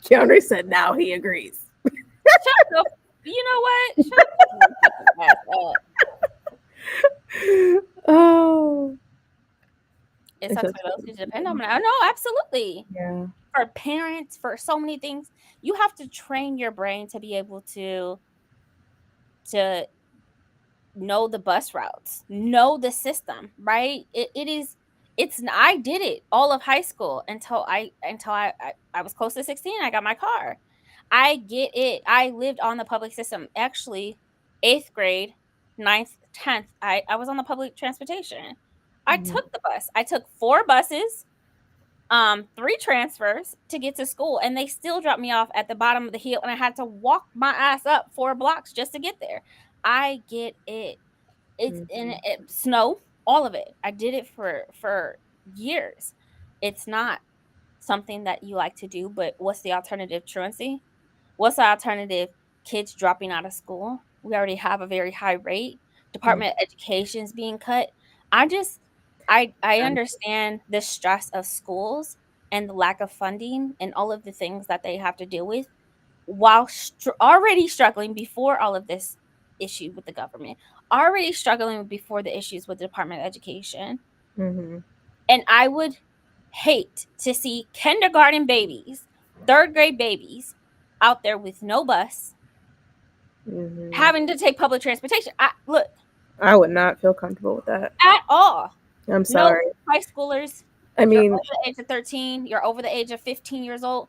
Keandre said now he agrees. Shut the. You know what? Shut your fucking ass up. Oh. sucks Because for those who depend on it. No, absolutely. yeah. For parents, for so many things, you have to train your brain to be able to know the bus routes, know the system, right? It is I did it all of high school until I was close to 16. I got my car. I get it. I lived on the public system. Actually, 8th grade, ninth, 10th, I was on the public transportation. I Mhm. took the bus. I took 4 buses, 3 transfers to get to school, and they still dropped me off at the bottom of the hill, and I had to walk my ass up 4 blocks just to get there. I get it. It's in Mhm. it, snow, all of it. I did it for years. It's not something that you like to do, but what's the alternative, truancy? What's the alternative? Kids dropping out of school. We already have a very high rate. Mhm. Department of Education's being cut. I just I understand the stress of schools and the lack of funding and all of the things that they have to deal with while already struggling before all of this issue with the government, already struggling before the issues with the Department of Education. Mhm. And I would hate to see kindergarten babies, 3rd grade babies out there with no bus, Mhm. having to take public transportation. Look, I would not feel comfortable with that. at all. I'm No sorry. high schoolers. I You're mean, over the age of 13. You're over the age of 15 years old.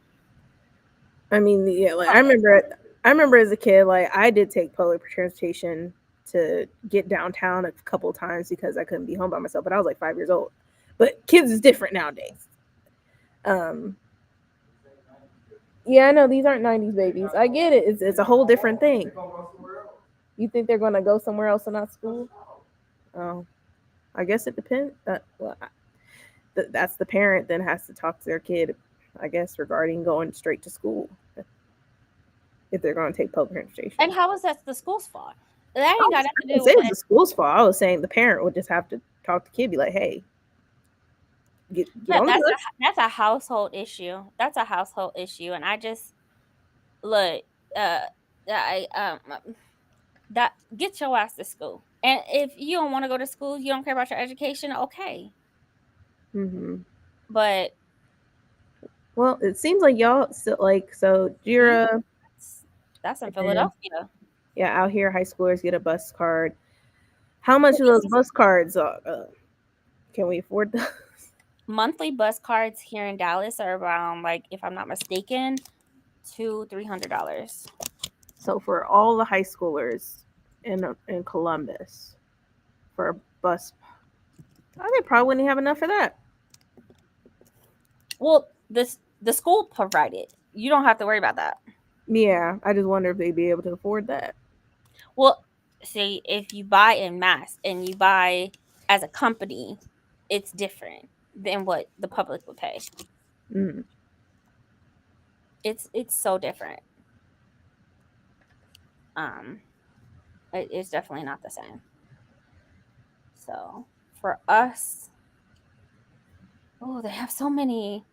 yeah, like Come on. I remember as a kid, like I did take public transportation to get downtown a couple times because I couldn't be home by myself, but I was like 5 years old. But kids is different nowadays. Um, yeah, I know these aren't 90s babies. I get it. It's a whole different thing. You think they're going to go somewhere else and not school? Oh, I guess it depends. That's the parent then has to talk to their kid, I guess, regarding going straight to school if they're going to take public And transportation. how is that the school's fault? That I ain't got nothing to didn't do say with it was the the school's fault. I was saying the parent would just have to talk to the kid, be like, "Hey, get yeah, on the bus." that's a household issue. That's a household issue, and I just look, uh, I that get your ass to school. And if you don't want to go to school, you don't care about your education, okay. Hmm. But Well, it seems like y'all still like so. you Jira that's in and Philadelphia. yeah, out here, high schoolers get a bus card. How much But of those bus cards? Can we afford those? monthly bus cards here in Dallas are around, like, if I'm not mistaken, $200-$300. So for all the high schoolers in Columbus for a bus, they probably wouldn't have enough for that. Well, the school provided. You don't have to worry about that. Yeah, I just wonder if they'd be able to afford that. Well, see, if you buy in mass and you buy as a company, it's different than what the public would pay. Mm. It's so different. Um, it's definitely not the same. So for us, oh, they have so many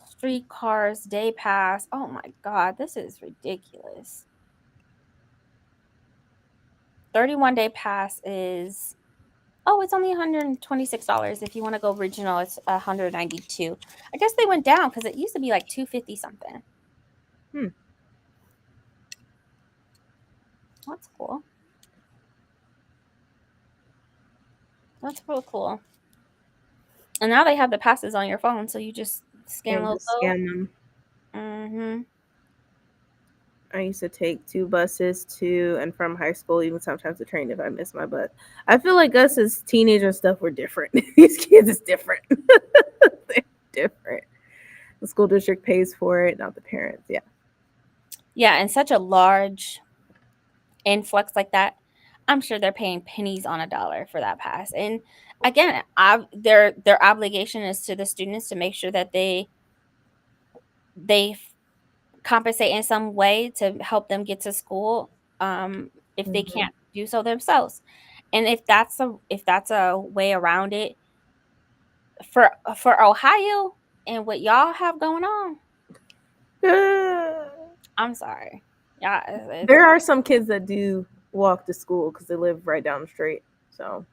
streetcars, day pass. Oh my god, this is ridiculous. 31-day pass is, oh, it's only $126. If you want to go regional, it's 192. I guess they went down because it used to be like 250 something. Hmm. That's cool. That's real cool. And now they have the passes on your phone, so you just scan And a little just scan them. code. Mm-hmm. I used to take 2 buses to and from high school, even sometimes the train if I missed my bus. I feel like us as teenagers and stuff were different. These kids is different. They're different. The school district pays for it, not the parents. Yeah. Yeah, and such a large influx like that, I'm sure they're paying pennies on a dollar for that pass. And again, their obligation is to the students to make sure that they compensate in some way to help them get to school, if they Mhm. can't do so themselves. And if that's a way around it for Ohio and what y'all have going on, I'm sorry. Yeah, it's There are some kids that do walk to school because they live right down the street. So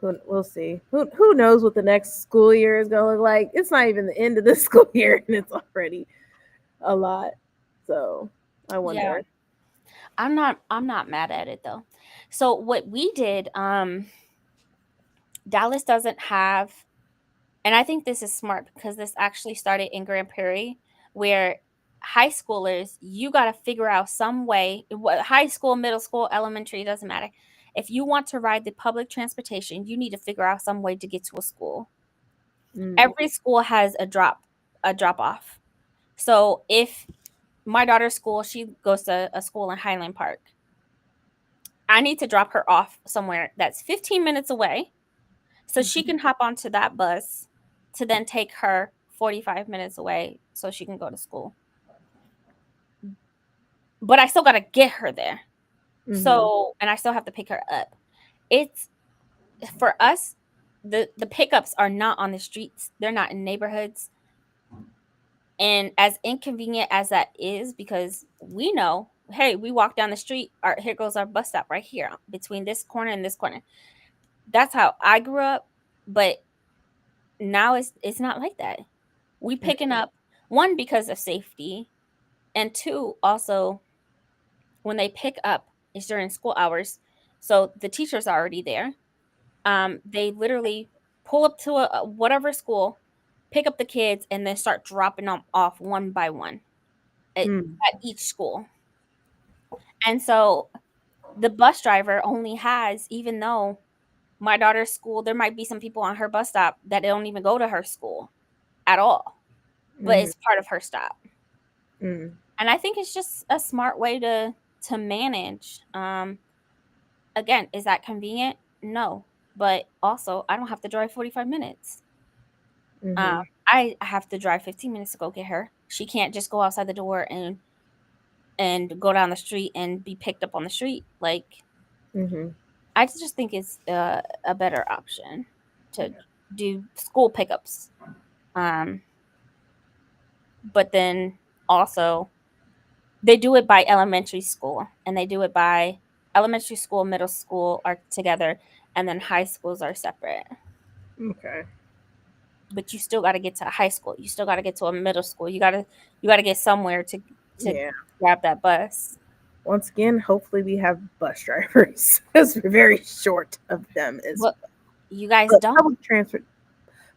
We'll see. Who knows what the next school year is going to look like? It's not even the end of the school year, and it's already a lot. So I Yeah. wonder. I'm not mad at it though. So what we did, Dallas doesn't have, and I think this is smart because this actually started in Grand Prairie, where high schoolers, you got to figure out some way, what high school, middle school, elementary, doesn't matter. If you want to ride the public transportation, you need to figure out some way to get to a school. Mm, Every school has a drop off. So if my daughter's school, she goes to a school in Highland Park. I need to drop her off somewhere that's 15 minutes away so she can hop onto that bus to then take her 45 minutes away so she can go to school. But I still got to get her there. mm-hmm. So, and I still have to pick her up. It's for us, the pickups are not on the streets. They're not in neighborhoods. And as inconvenient as that is, because we know, hey, we walk down the street, here goes our bus stop right here between this corner and this corner. That's how I grew up, but now it's not like that. We picking up, one, because of safety, and two, also when they pick up it's during school hours, so the teachers are already there. They literally pull up to a whatever school, pick up the kids, and then start dropping them off one by one Mm, at each school. And so the bus driver only has, even though my daughter's school, there might be some people on her bus stop that don't even go to her school at all, but mm-hmm. it's part of her stop. Mm, And I think it's just a smart way to manage. Again, is that convenient? No, but also I don't have to drive 45 minutes. Um, mm-hmm. I have to drive 15 minutes to go get her. She can't just go outside the door and go down the street and be picked up on the street. Like, Mm-hmm. I just think it's a better option to do school pickups. Um, but then also they do it by elementary school, and they do it by elementary school, middle school are together, and then high schools are separate. Okay. But you still got to get to high school. You still got to get to a middle school. You got to get somewhere to Yeah. grab that bus. Once again, hopefully we have bus drivers because we're very short of them as Well, you guys but don't. public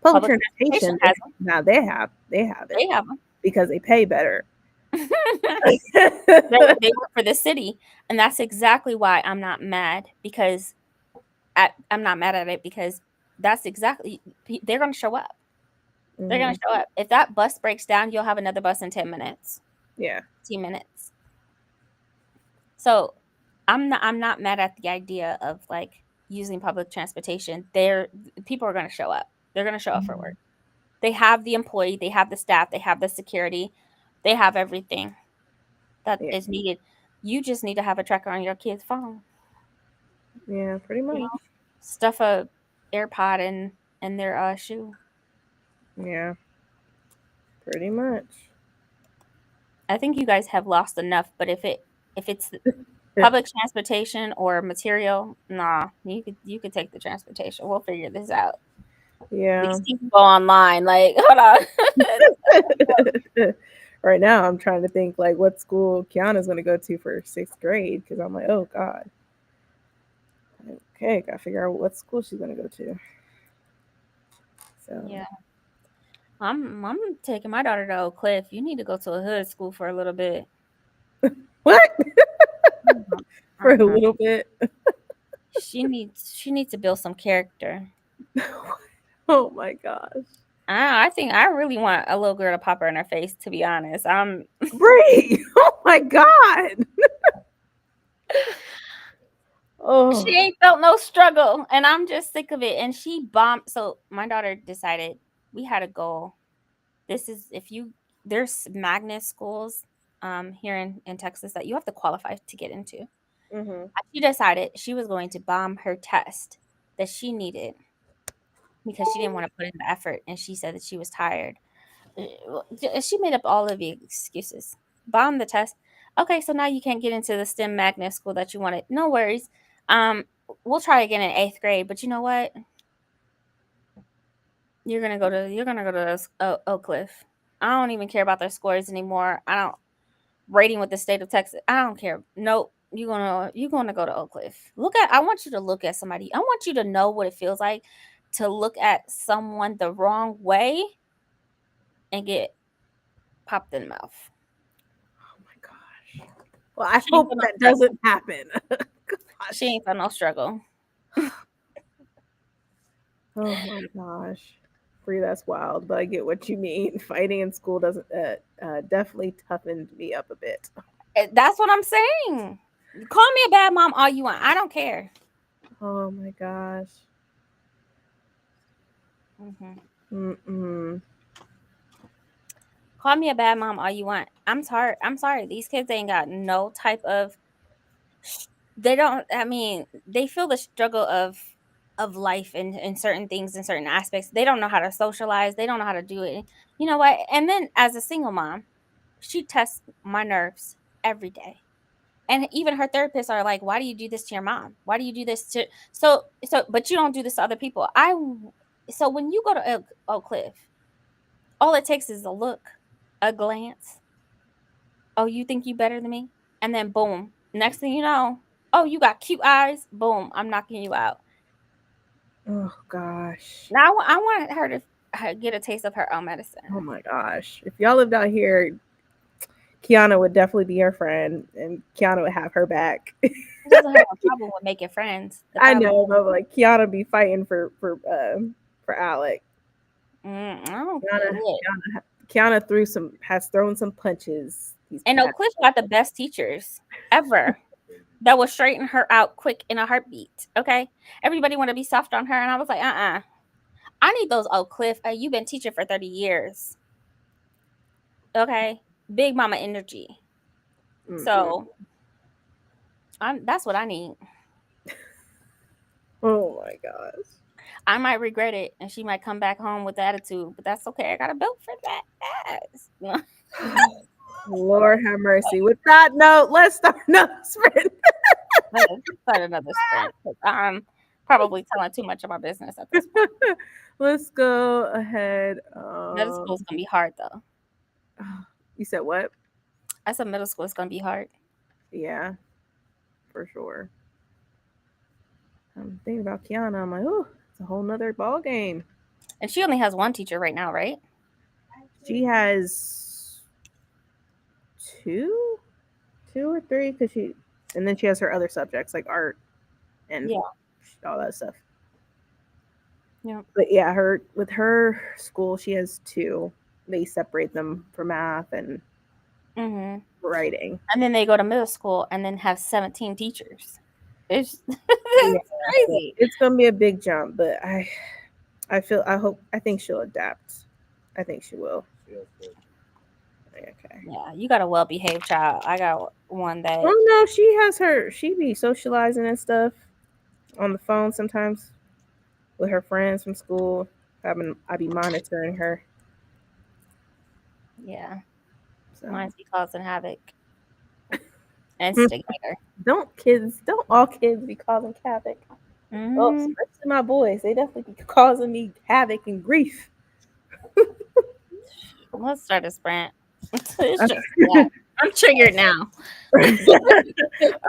Public transportation transportation has them. now they have it They have them. because they pay better. They work for the city, and that's exactly why I'm not mad because I'm not mad at it because that's exactly they're going to show up. They're going Hmm. to show up. If that bus breaks down, you'll have another bus in 10 minutes, Yeah. 10 minutes. So I'm not mad at the idea of like using public transportation. People are going to show up. They're going to show up for work. They have the employee, they have the staff, they have the security, they have everything that Yeah. is needed. You just need to have a tracker on your kid's phone. Yeah. Pretty You much. know, stuff a AirPod in their shoe. Yeah. Pretty much. I think you guys have lost enough, but if it's public transportation or material, nah, you could take the transportation. We'll figure this out. Yeah. These people go online. Like, hold on. Right now, I'm trying to think like what school Kiana's going to go to for sixth grade because I'm like, oh god. Okay, gotta figure out what school she's going to go to. So Yeah, I'm taking my daughter to Oak Cliff. You need to go to a hood school for a little bit. what Mhm. for a Uh-uh. little bit. She needs to build some character. Oh my gosh. I think I really want a little girl to pop her in her face. To be honest, Bree. Oh my god. she Oh. ain't felt no struggle, and I'm just sick of it. And she bombed. So my daughter decided we had a goal. This is if you there's magnet schools here in Texas that you have to qualify to get into. Hmm. She decided she was going to bomb her test that she needed because she didn't want to put in the effort, and she said that she was tired. She made up all of the excuses. Bomb the test. Okay, so now you can't get into the STEM magnet school that you wanted. No worries. Um, we'll try again in 8th grade. But you know what? You're gonna go to Oak Cliff. I don't even care about their scores anymore. I don't rating with the state of Texas. I don't care. Nope. You're gonna go to Oak Cliff. I want you to look at somebody. I want you to know what it feels like to look at someone the wrong way and get popped in the mouth. Oh my gosh. Well, I She ain't hope felt no that struggle. doesn't happen. She Gosh. ain't felt no struggle. Oh my gosh. Free, that's wild, but I get what you mean. Fighting in school doesn't definitely toughened me up a bit. That's what I'm saying. Call me a bad mom all you want. I don't care. Oh my gosh. Hmm. Mm-mm. Call me a bad mom all you want. I'm sorry. I'm sorry. These kids ain't got no type of. They don't. I mean, they feel the struggle of life in certain things in certain aspects. They don't know how to socialize. They don't know how to do it. You know what? And then as a single mom, she tests my nerves every day. And even her therapists are like, "Why do you do this to your mom? Why do you do this to but you don't do this to other people?" So when you go to Oak Cliff, all it takes is a look, a glance. Oh, you think you better than me? And then boom, next thing you know, oh, you got cute eyes. Boom, I'm knocking you out. Oh gosh. Now I want her to get a taste of her own medicine. Oh my gosh. If y'all lived out here, Kiana would definitely be her friend, and Kiana would have her back. She doesn't have a problem with making friends. The I problem, know, but like Kiana be fighting for Alec. I don't Kiana, look. Kiana has thrown some punches. He's And had Oak Cliff got the best teachers ever. That will straighten her out quick in a heartbeat. Okay, everybody want to be soft on her, and I was like, I need those Oak Cliff. You've been teaching for 30 years. Okay, big mama energy. mm-mm. So that's what I need. Oh my gosh. I might regret it, and she might come back home with attitude, but that's okay. I got a belt for that ass. Lord have mercy. With that note, let's start another sprint. Let's start another sprint. 'Cause I'm probably telling too much of my business at this point. Let's go ahead. Middle school's gonna be hard though. You said what? I said middle school is gonna be hard. Yeah, for sure. I'm thinking about Kiana. I'm like, oh, it's a whole nother ball game. And she only has one teacher right now, right? She has two, two or three, and then she has her other subjects like art and Yeah. all that stuff. Yeah. But yeah, with her school, she has two. They separate them for math and Hmm. writing. And then they go to middle school and then have 17 teachers. It's Yeah, it's so crazy. it's gonna be a big jump, but I think she'll adapt. I think she will. Okay. Yeah, you got a well behaved child. I got one that Oh no, she be socializing and stuff on the phone sometimes with her friends from school. I be monitoring her. yeah, So mine's be causing havoc. Instigator. don't all kids be causing havoc. Oh, Hmm. especially my boys. They definitely be causing me havoc and grief. Let's start a sprint. It's just yeah. I'm triggered now. All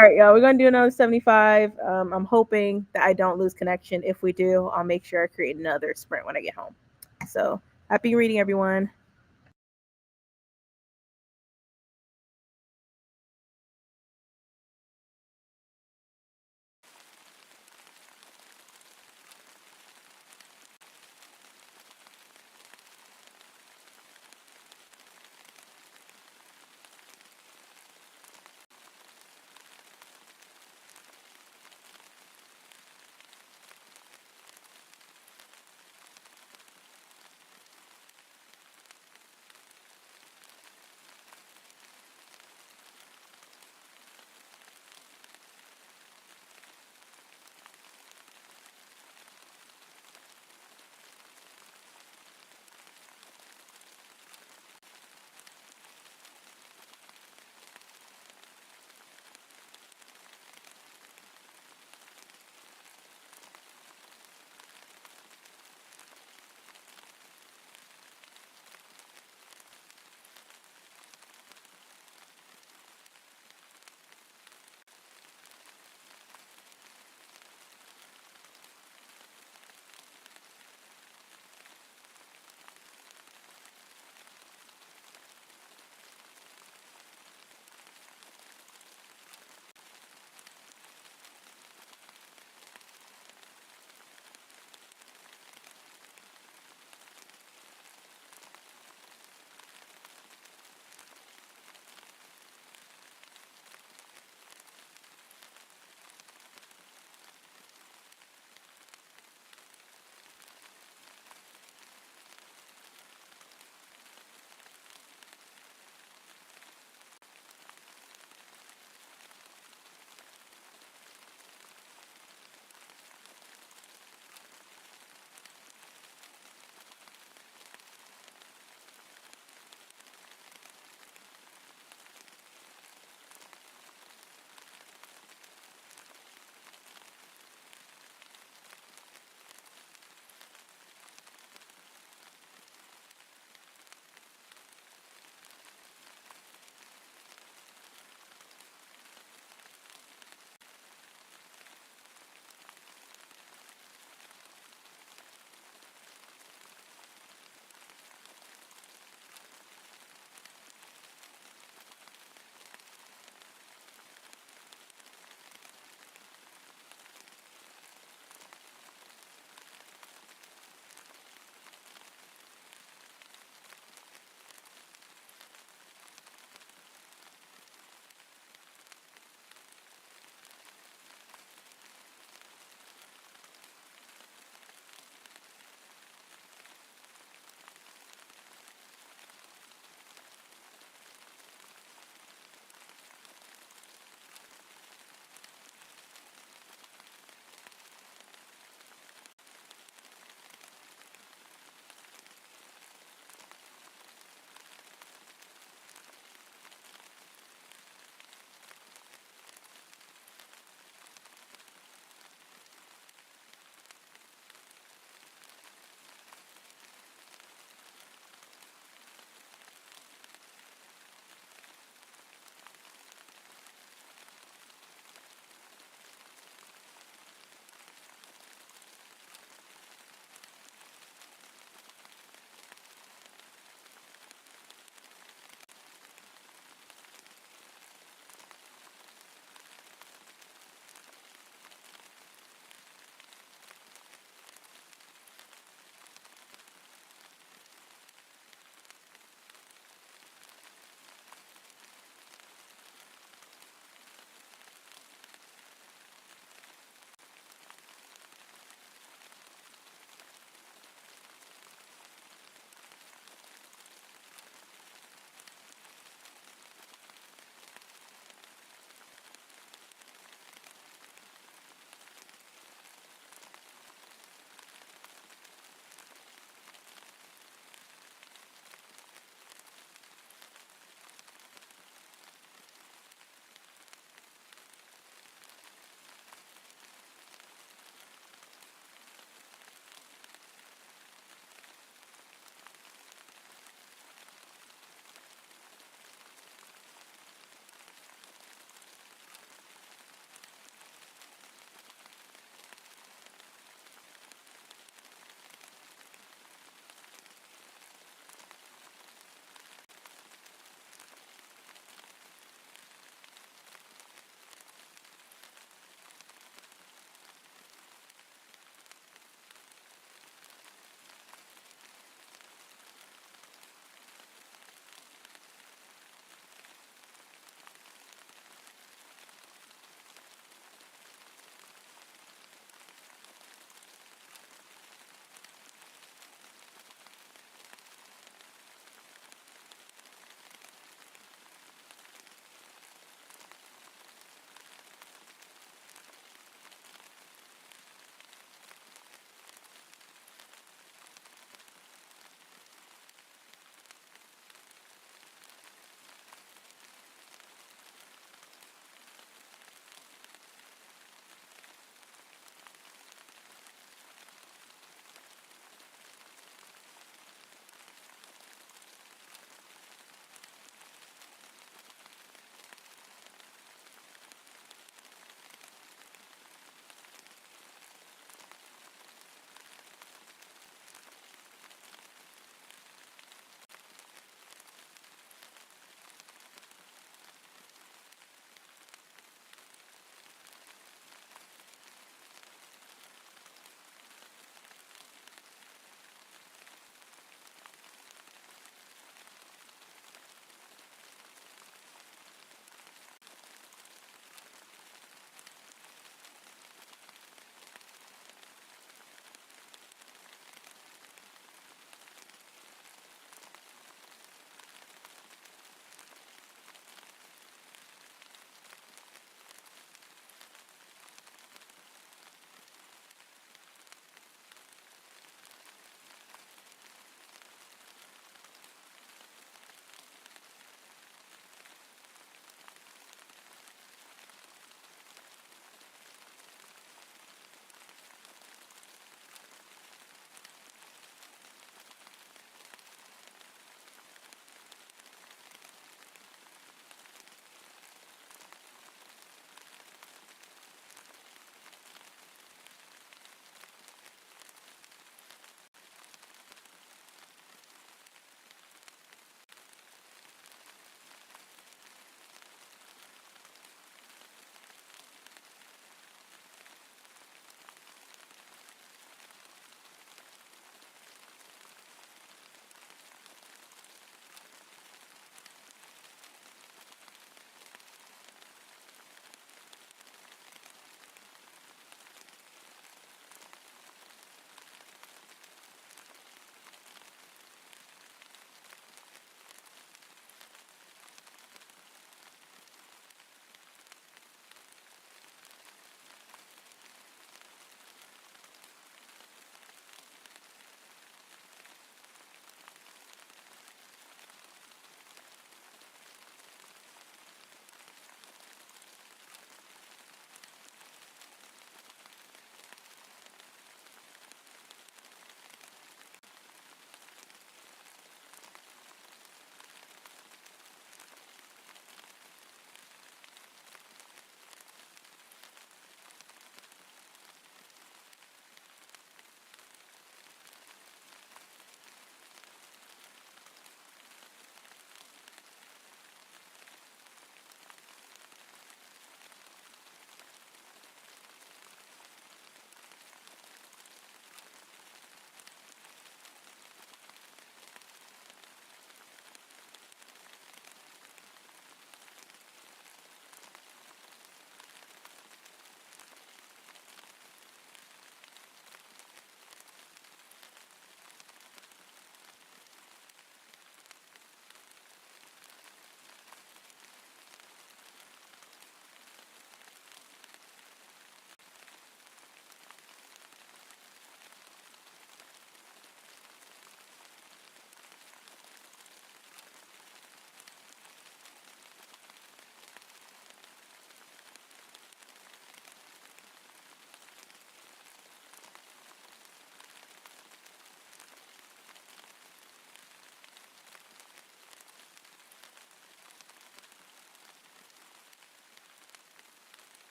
right, y'all. We're gonna do another 75. I'm hoping that I don't lose connection. If we do, I'll make sure I create another sprint when I get home. So happy reading, everyone.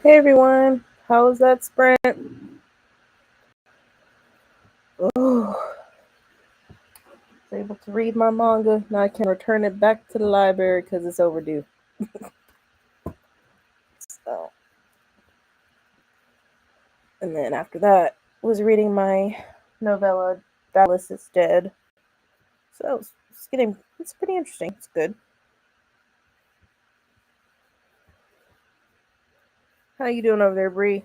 Hey everyone, how was that sprint? Oh, I was able to read my manga. Now I can return it back to the library because it's overdue. So, and then after that, was reading my novella "Dallas is Dead." So it's pretty interesting. It's good. How you doing over there, Bree?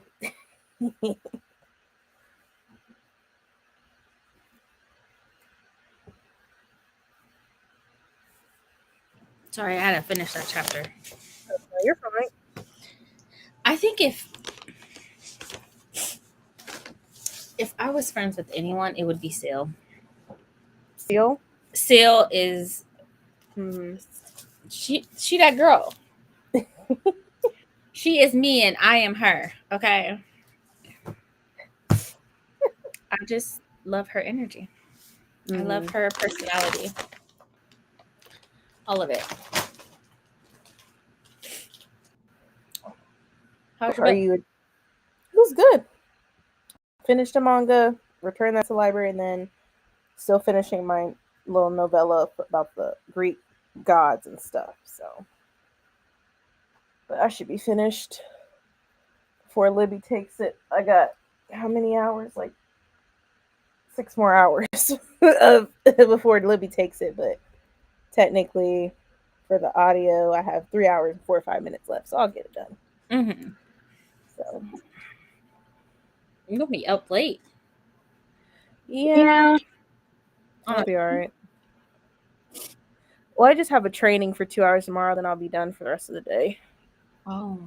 Sorry, I had to finish that chapter. You're fine. I think if I was friends with anyone, it would be Seal. Seal? Seal is she that girl. She is me and I am her. Okay. I just love her energy. I love her personality. All of it. How's your Are book? you? It was good. Finished the manga, returned that to the library, and then still finishing my little novella about the Greek gods and stuff. So, but I should be finished before Libby takes it. I got how many hours? Like 6 more hours of before Libby takes it. But technically, for the audio, I have 3 hours and 45 minutes left, so I'll get it done. Mm-hmm. So You're gonna be up late. yeah, I'll be all right. Well, I just have a training for 2 hours tomorrow, then I'll be done for the rest of the day. Oh.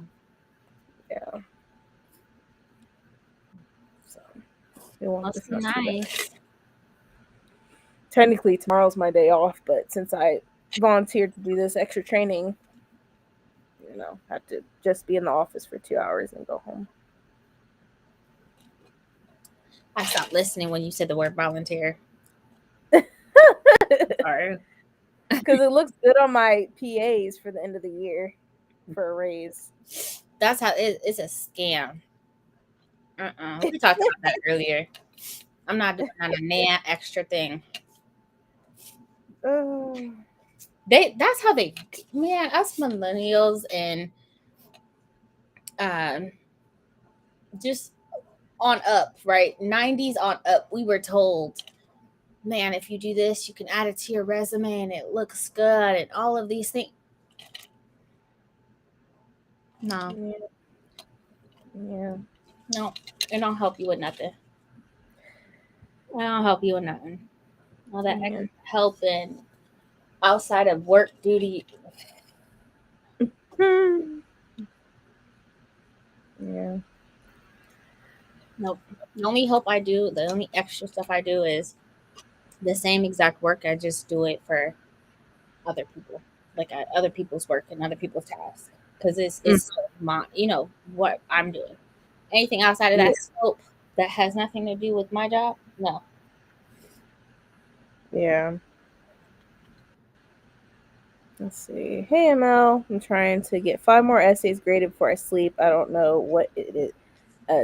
Yeah. So it won't. Must It's be not too bad. nice. Technically, tomorrow's my day off, but since I volunteered to do this extra training, I have to just be in the office for 2 hours and go home. I stopped listening when you said the word volunteer. Sorry. Because it looks good on my PAs for the end of the year for a raise. That's how it's a scam. We talked about that earlier. I'm not doing on a extra thing. That's how they, man, us millennials and just on up, right? 90s on up, we were told, man, if you do this, you can add it to your resume and it looks good and all of these things. No. Yeah. No, it don't help you with nothing. It don't help you with nothing. All that extra help and outside of work duty. Yeah. Nope. The only help I do, the only extra stuff I do is the same exact work. I just do it for other people, like other people's work and other people's tasks, because it's my, what I'm doing. Anything outside of that scope that has nothing to do with my job, no. Yeah. Let's see. Hey ML, I'm trying to get 5 more essays graded before I sleep. I don't know what it is.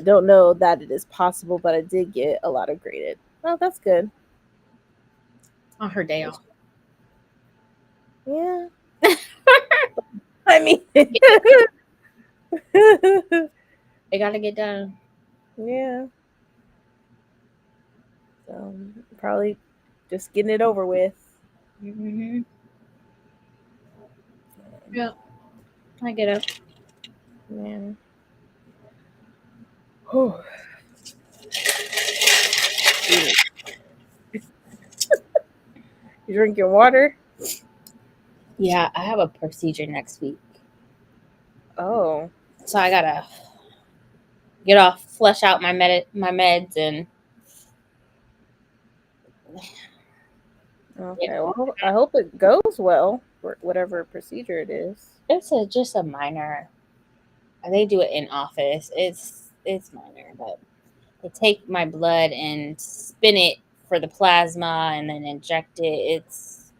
Don't know that it is possible, but I did get a lot of graded. Oh, that's good. On her day off. Yeah. I mean, they gotta get done. Yeah. So probably just getting it over with. Mm-hmm. Yeah, I get it. Yeah. You drinking water? Yeah, I have a procedure next week. Oh. So I gotta get off, flush out my meds, and Okay. Well, I hope it goes well for whatever procedure it is. It's just a minor. They do it in office. It's minor, but they take my blood and spin it for the plasma and then inject it. It's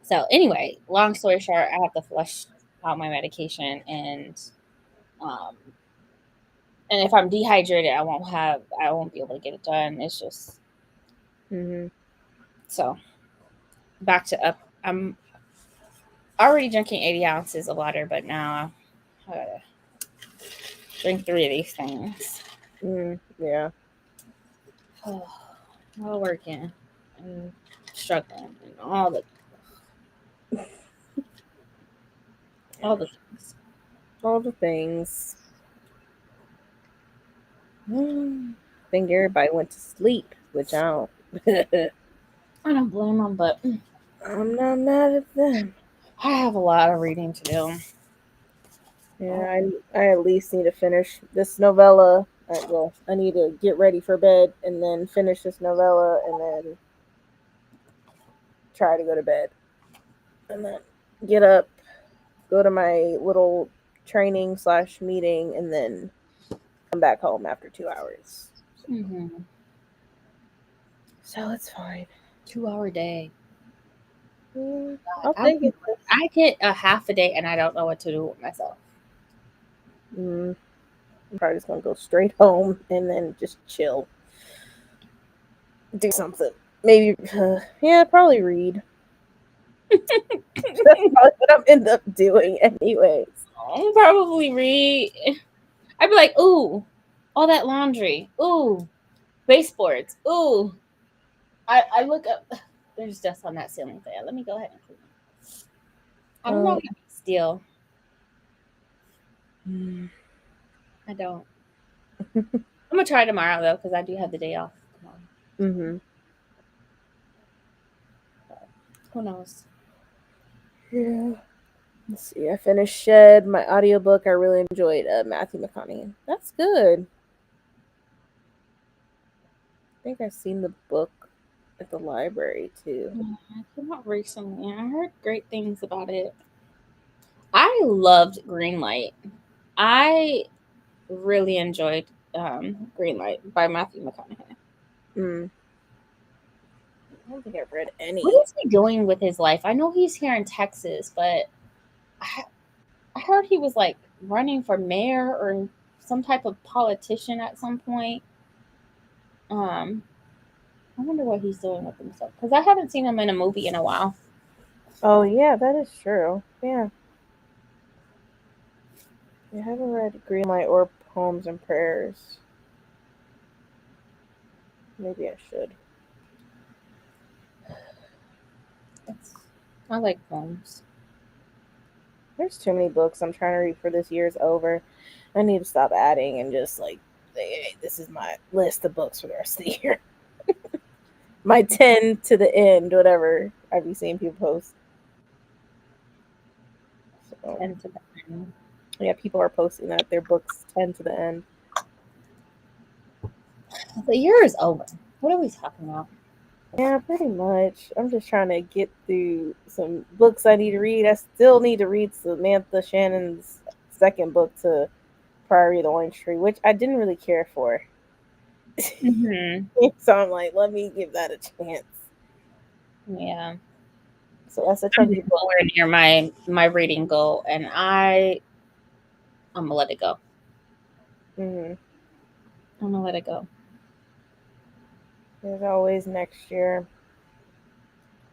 so anyway. Long story short, I have to flush out my medication, and Um, and if I'm dehydrated, I won't be able to get it done. It's just so back to up. I'm already drinking 80 ounces of water, but now I gotta drink 3 of these things. Yeah. While working and struggling and all the things. All the things. I think everybody went to sleep, which I don't. I don't blame them, but I'm not mad at them. I have a lot of reading to do. Yeah, I at least need to finish this novella. Well, I need to get ready for bed and then finish this novella and then try to go to bed. And then get up, go to my little training / meeting, and then come back home after 2 hours. Mm-hmm. So it's fine. 2-hour day. Yeah, I'll take it. I get a half a day and I don't know what to do with myself. I'm probably just gonna go straight home and then just chill. Do something. Maybe, yeah, probably read. That's probably what I'm end up doing, anyways. I'll probably read. I'd be like, ooh, all that laundry. Ooh, baseboards. Ooh. I look up. There's dust on that ceiling fan. Let me go ahead and clean it. I don't know how to steal. I don't. I'm gonna try tomorrow though, because I do have the day off tomorrow. Who knows? Yeah. Let's see. I finished Shed, my audiobook. I really enjoyed Matthew McConaughey. That's good. I think I've seen the book at the library too. I came out recently. I heard great things about it. I loved Greenlight. I really enjoyed Greenlight by Matthew McConaughey. I don't think I've read any. What is he doing with his life? I know he's here in Texas, but I heard he was like running for mayor or some type of politician at some point. I wonder what he's doing with himself because I haven't seen him in a movie in a while. Oh yeah, that is true. Yeah. I haven't read Greenlight or Poems and Prayers. Maybe I should. I like poems. There's too many books I'm trying to read for this year's over. I need to stop adding and just like, hey, this is my list of books for the rest of the year. My 10 to the end, whatever I've been seeing people post. So, 10 to the end. Yeah, people are posting that their books 10 to the end. The year is over. What are we talking about? Yeah, pretty much. I'm just trying to get through some books I need to read. I still need to read Samantha Shannon's second book to Priory of the Orange Tree, which I didn't really care for. So I'm like, let me give that a chance. Yeah. So that's a I'm chunky book. nowhere near my reading goal, and I'm gonna let it go. I'm gonna let it go. There's always next year.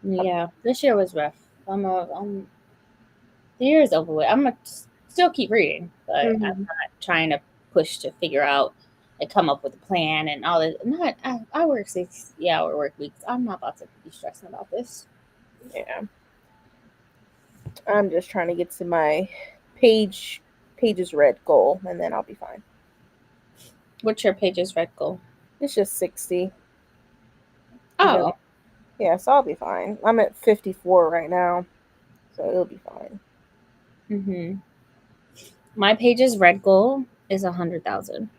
Yeah, this year was rough. The year is over with. I'm gonna still keep reading, but I'm not trying to push to figure out and come up with a plan and all this. I work 60-hour work weeks. I'm not about to be stressing about this. Yeah. I'm just trying to get to my pages read goal, and then I'll be fine. What's your pages read goal? It's just 60. Oh. Yeah, so I'll be fine. I'm at 54 right now, so it'll be fine. My pages read goal is 100,000.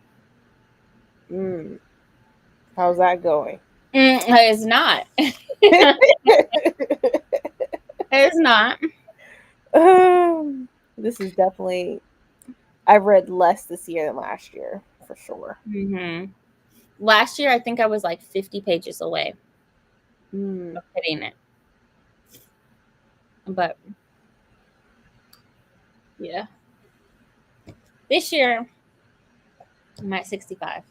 How's that going? It's not. It's not. This is definitely. I've read less this year than last year, for sure. Last year, I think I was like 50 pages away of hitting it. But, yeah. This year, I'm at 65.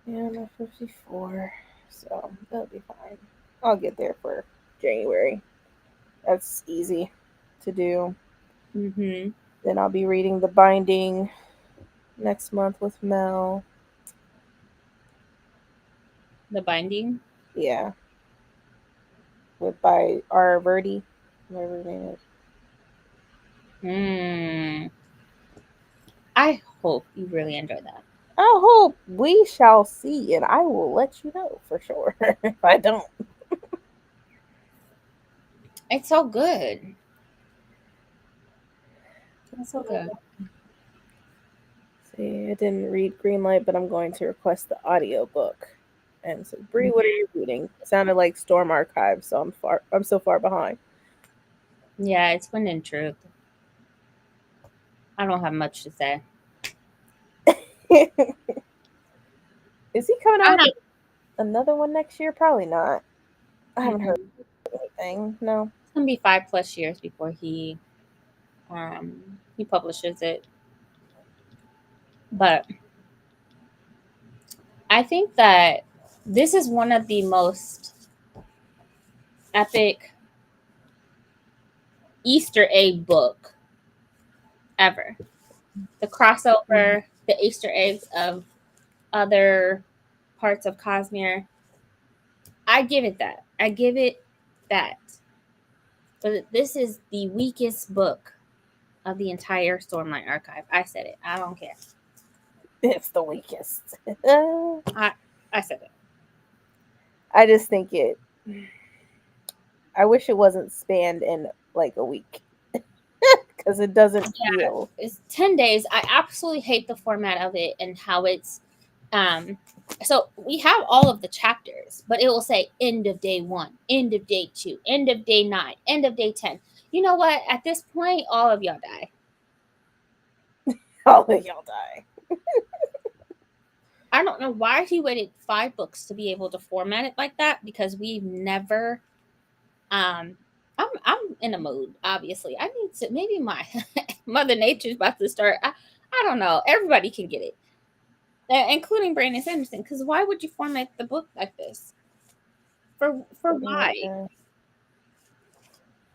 Yeah, I'm at 54, so that'll be fine. I'll get there for January. That's easy to do. Mm-hmm. Then I'll be reading The Binding next month with Mel. The Binding. Yeah, with by R. Verdi, whatever his name is. Hmm. I hope you really enjoy that. I hope we shall see, and I will let you know for sure if I don't. It's so good. It's so good. See, I didn't read Greenlight, but I'm going to request the audiobook. And so, Bree, what are you reading? It sounded like Storm Archive, so I'm so far behind. Yeah, it's Wind and Truth. I don't have much to say. Is he coming I out have, with another one next year? Probably not. I haven't heard mm-mm. anything. No. It's gonna be 5+ years before he publishes it. But I think that this is one of the most epic Easter egg book ever. The crossover, the Easter eggs of other parts of Cosmere. I give it that. I give it that. But this is the weakest book of the entire Stormlight Archive. I said it. I don't care. It's the weakest. I said it. I just think it. I wish it wasn't spanned in like a week because it doesn't Yeah, feel. it's 10 days. I absolutely hate the format of it and how it's um so we have all of the chapters, but it will say end of day 1, end of day 2, end of day 9, end of day 10. You know what? At this point, all of y'all die. All of y'all die. I don't know why he waited 5 books to be able to format it like that, because we've never um I'm in a mood, obviously. I need to, maybe my mother nature's about to start. I don't know. Everybody can get it. Including Brandon Sanderson, because why would you format the book like this? For why? Yeah.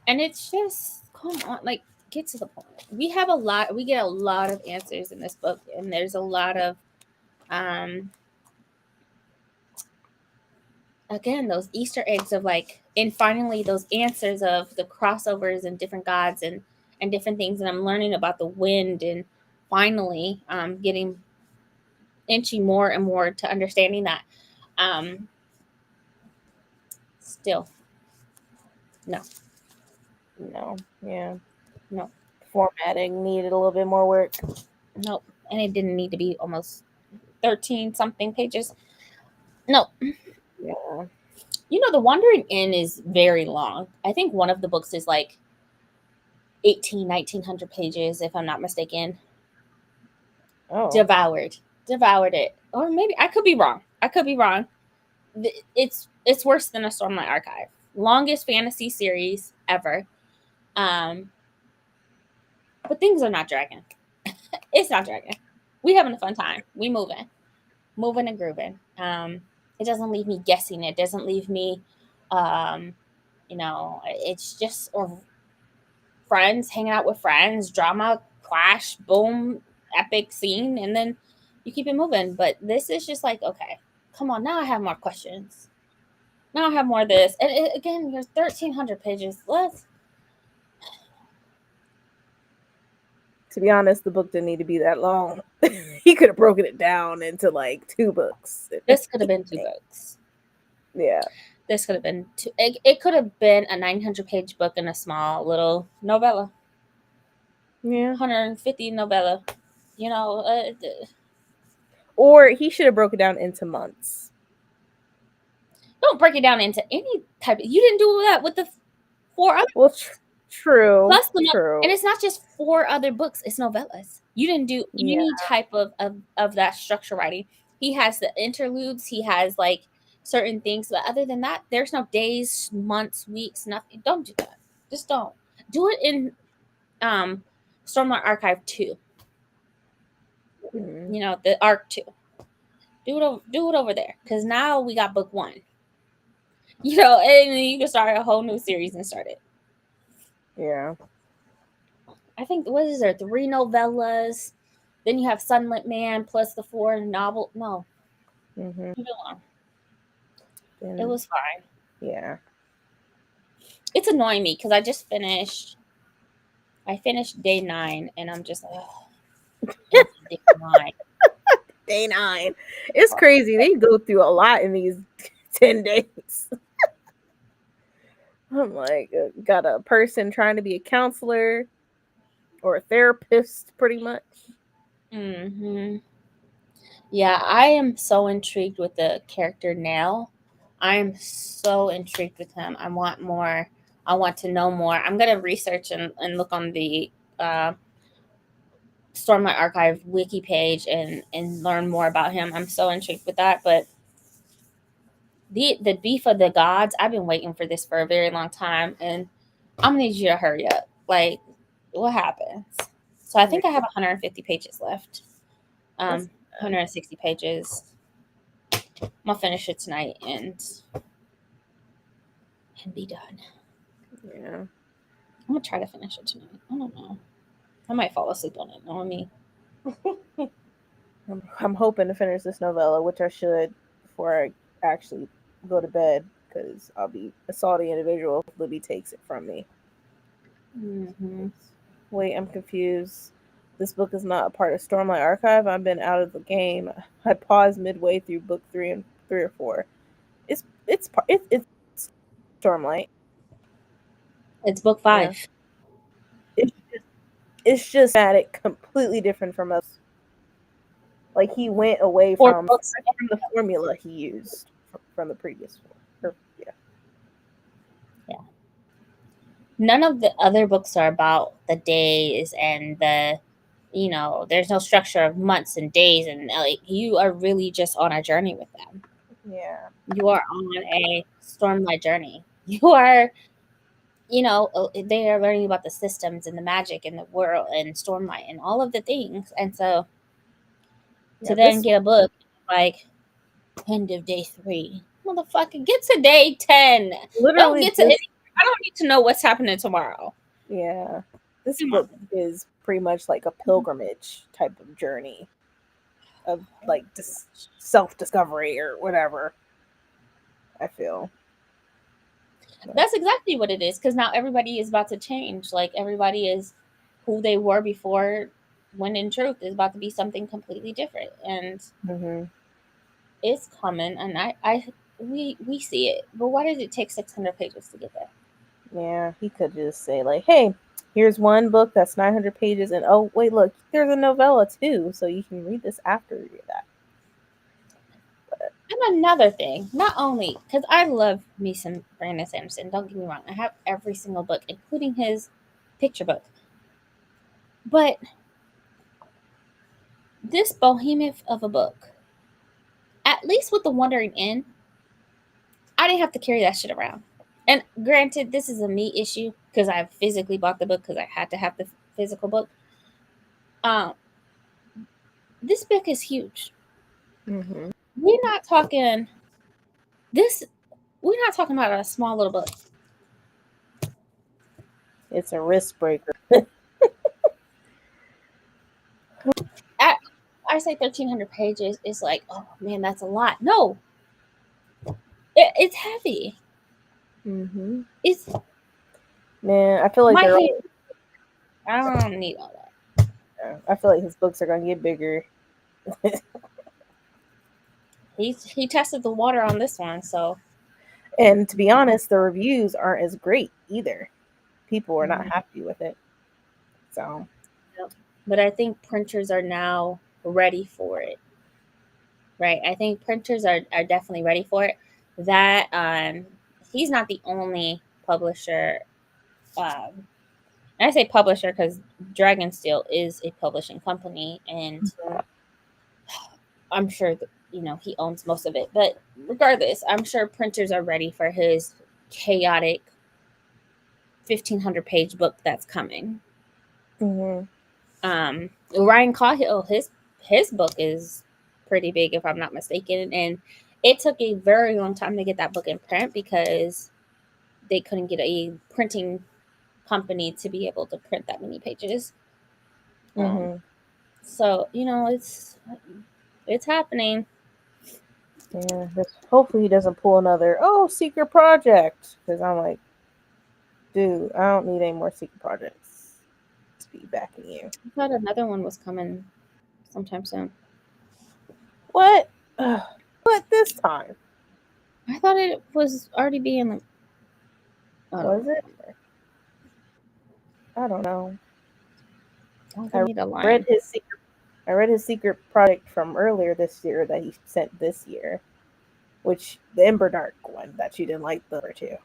And it's just, come on, like, get to the point. We have a lot. We get a lot of answers in this book, and there's a lot of um again, those Easter eggs of like, and finally those answers of the crossovers and different gods and different things. And I'm learning about the wind, and finally getting inching more and more to understanding that. Um, Still, no, No. Yeah. no, Formatting needed a little bit more work. no, and it didn't need to be almost 13 something pages. No, Yeah. you know, the Wandering Inn is very long. I think one of the books is like 1900 pages, if I'm not mistaken. Oh. Devoured it, or maybe I could be wrong. It's worse than a Stormlight Archive. Longest fantasy series ever. Um, but things are not dragging. It's not dragging. We having a fun time. We moving and grooving. It doesn't leave me guessing. It doesn't leave me, um, it's just or friends hanging out with friends, drama, clash, boom, epic scene, and then you keep it moving. But this is just like, okay, come on, now I have more questions. Now I have more of this. And again, there's 1,300 pages. Let's. To be honest, the book didn't need to be that long. He could have broken it down into like 2 books. This could have been 2 books. Yeah. This could have been two. It could have been a 900-page book and a small little novella. Yeah. 150 novella. You know, Or he should have broke it down into months. don't break it down into any type. You didn't do that with the 4 other. Well, true. Plus the True. and it's not just 4 other books, it's novellas. You didn't do Yeah. any type of that structure writing. He has the interludes, he has like certain things, but other than that, there's no days, months, weeks, nothing. Don't do that. Just don't. Do it in um Stormlight Archive 2. Mhm. You know, the Arc 2. Do it over there, because now we got book 1. You know, and then you can start a whole new series and start it. Yeah. I think, what is there, 3 novellas? Then you have Sunlit Man plus the 4 novel. No, Mhm. leave it alone. It And was fine. yeah. It's annoying me because I finished day 9, and I'm just like, oh, day 9. Day 9. It's crazy. They go through a lot in these 10 days. I'm like, got a person trying to be a counselor or a therapist, pretty much. Mm-hmm. Yeah, I am so intrigued with the character Nell. I am so intrigued with him. I want more. I want to know more. I'm going to research and look on the Stormlight Archive wiki page and learn more about him. I'm so intrigued with that. But the Beef of the Gods, I've been waiting for this for a very long time, and I'm going to need you to hurry up. Like, what happens? So I think I have 150 pages left. 160 pages. I'm gonna finish it tonight and be done. Yeah. I'm gonna try to finish it tonight. I don't know. I might fall asleep on it. Knowing me. I'm hoping to finish this novella, which I should before I actually go to bed, because I'll be a salty individual if Libby takes it from me. Mm-hmm. Wait, I'm confused. This book is not a part of Stormlight Archive. I've been out of the game. I paused midway through book 3 or 4. It's Stormlight. It's book 5. Yeah. It's just that it completely different from us. Like he went away Or from books. the formula he used from the previous one. Yeah. Yeah. None of the other books are about the days and the, you know, there's no structure of months and days, and like you are really just on a journey with them. Yeah. You are on a Stormlight journey. You are, you know, they are learning about the systems and the magic and the world and Stormlight and all of the things. And so to then get a book like end of day 3, motherfucker, get to day 10. Don't Literally get to any. I don't need to know what's happening tomorrow. yeah. This Come book on. is pretty much like a pilgrimage type of journey of like self-discovery or whatever. I feel. That's exactly what it is, because now everybody is about to change. Like everybody is who they were before, when in truth is about to be something completely different. And Mm-hmm. it's coming, and we see it. But why did it take 600 pages to get there? Yeah, he could just say like, "Hey, here's one book that's 900 pages, and oh wait, look, there's a novella too, so you can read this after you read that." And another thing, not only because I love me some Brandon Sanderson, don't get me wrong, I have every single book, including his picture book. But this behemoth of a book, at least with the Wandering Inn, I didn't have to carry that shit around. And granted, this is a me issue because I physically bought the book because I had to have the physical book. This book is huge. Mm-hmm. We're not talking this. We're not talking about a small little book. It's a risk breaker. I say 1,300 pages is like, oh man, that's a lot. No, it's heavy. Mm-hmm. It's Man, I feel like my they're. head. I don't need all that. I feel like his books are gonna get bigger. He tested the water on this one, so. And to be honest, the reviews aren't as great either. People are not happy with it. So. But I think printers are now ready for it. Right. I think printers are definitely ready for it. That he's not the only publisher. And I say publisher because Dragonsteel is a publishing company, and I'm sure that, you know, he owns most of it. But regardless, I'm sure printers are ready for his chaotic 1,500 page book that's coming. Mm-hmm. Ryan Cahill, his book is pretty big, if I'm not mistaken, and it took a very long time to get that book in print because they couldn't get a printing company to be able to print that many pages. So it's happening. Yeah, hopefully he doesn't pull another secret project, because I'm like, dude, I don't need any more secret projects to be backing you. I thought another one was coming sometime soon. What? What this time? I thought it was already being like. Was it? I don't know. Don't give me the line. I read his secret project from earlier this year that he sent this year, which the Ember Dark one that you didn't like the other two.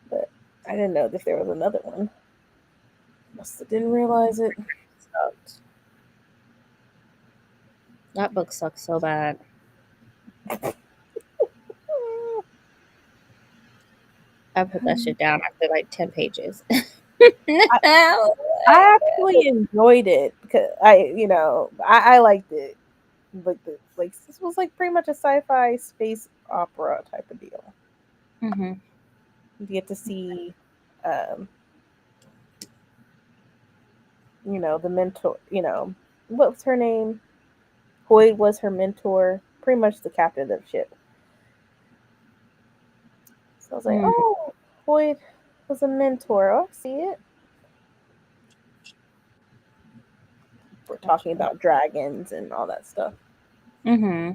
But I didn't know if there was another one. Must have didn't realize it. That book sucks so bad. I put that shit down after like 10 pages. I actually enjoyed it because I liked it. Like this was like pretty much a sci-fi space opera type of deal. You get to see, the mentor. What's her name? Hoyd was her mentor, pretty much the captain of the ship. So I was like, oh, Hoyd was a mentor. Oh, I see it. We're talking about dragons and all that stuff. Yeah,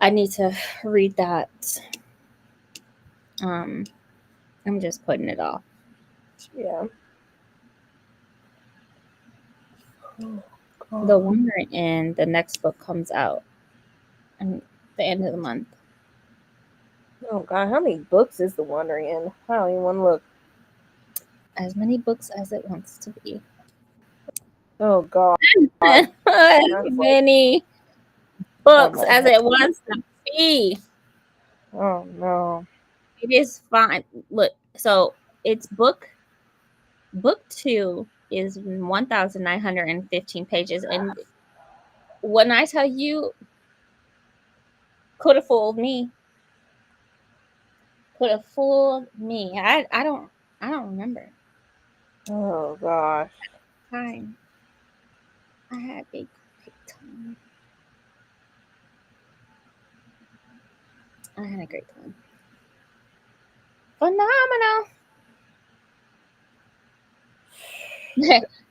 I need to read that. I'm just putting it off. Yeah. The Wandering End, the next book comes out at the end of the month. Oh God, how many books is The Wandering End? I don't even want to look. As many books as it wants to be. Oh God. As many books as it wants to be. Oh no. It is fine. Look, so it's book 2 is 1,915 pages, and when I tell you, could have fooled me. Could have fooled me. I don't remember. Oh gosh. Time. I had a great time. I had a great time. Phenomenal.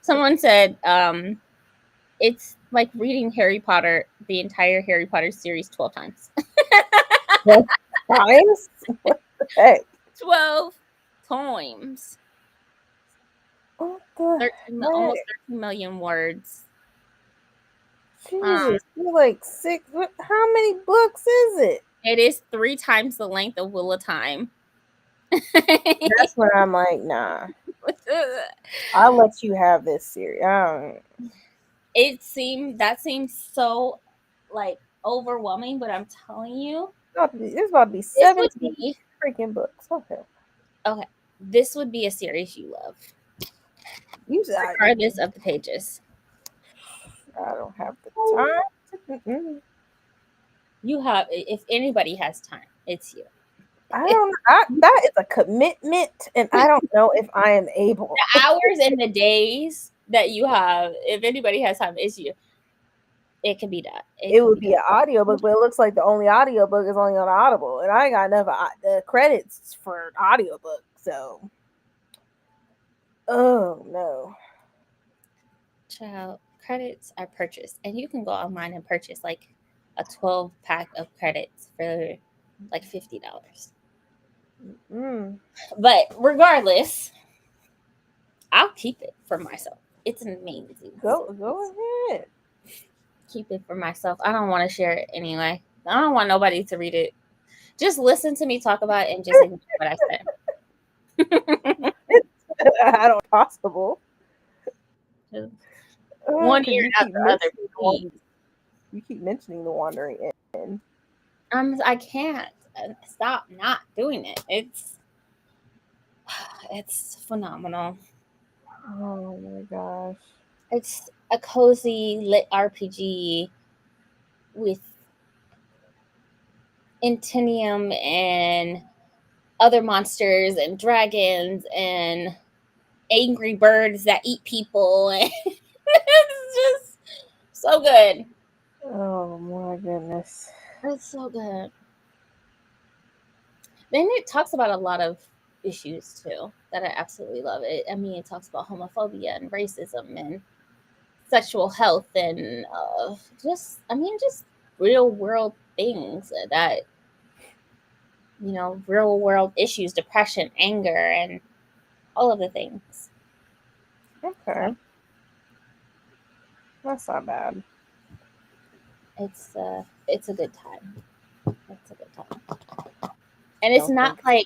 Someone said it's like reading Harry Potter, the entire Harry Potter series 12 times. 12 times? What the heck? 12 times. What the 13, almost 13 million words. Jesus, you're like 6. How many books is it? It is 3 times the length of Wheel of Time. That's where I'm like, nah. I'll let you have this series. That seems so like overwhelming, but I'm telling you, there's about to be 17 freaking books. Okay, this would be a series you love. Regardless of the pages. I don't have the time. You have, if anybody has time, it's you. That is a commitment, and I don't know if I am able. The hours and the days that you have, if anybody has time, it's you. It can be done. It would be an audiobook, but it looks like the only audiobook is only on Audible, and I ain't got enough credits for an audiobook, so. Oh no. Child, credits are purchased, and you can go online and purchase like a 12-pack of credits for like $50. But regardless, I'll keep it for myself. It's amazing. Go ahead. Keep it for myself. I don't want to share it anyway. I don't want nobody to read it. Just listen to me talk about it and just enjoy what I said. I don't possible. One ear out the other, please. You keep mentioning The Wandering End. I can't stop not doing it. It's phenomenal. Oh my gosh. It's a cozy lit RPG with Intinium and other monsters and dragons and angry birds that eat people. It's just so good. Oh my goodness. It's so good. Then it talks about a lot of issues too that I absolutely love. I mean, it talks about homophobia and racism and sexual health and just real world things that real world issues, depression, anger, and all of the things. Okay. So That's not bad. it's a good time. It's a good time, and it's Don't not think. like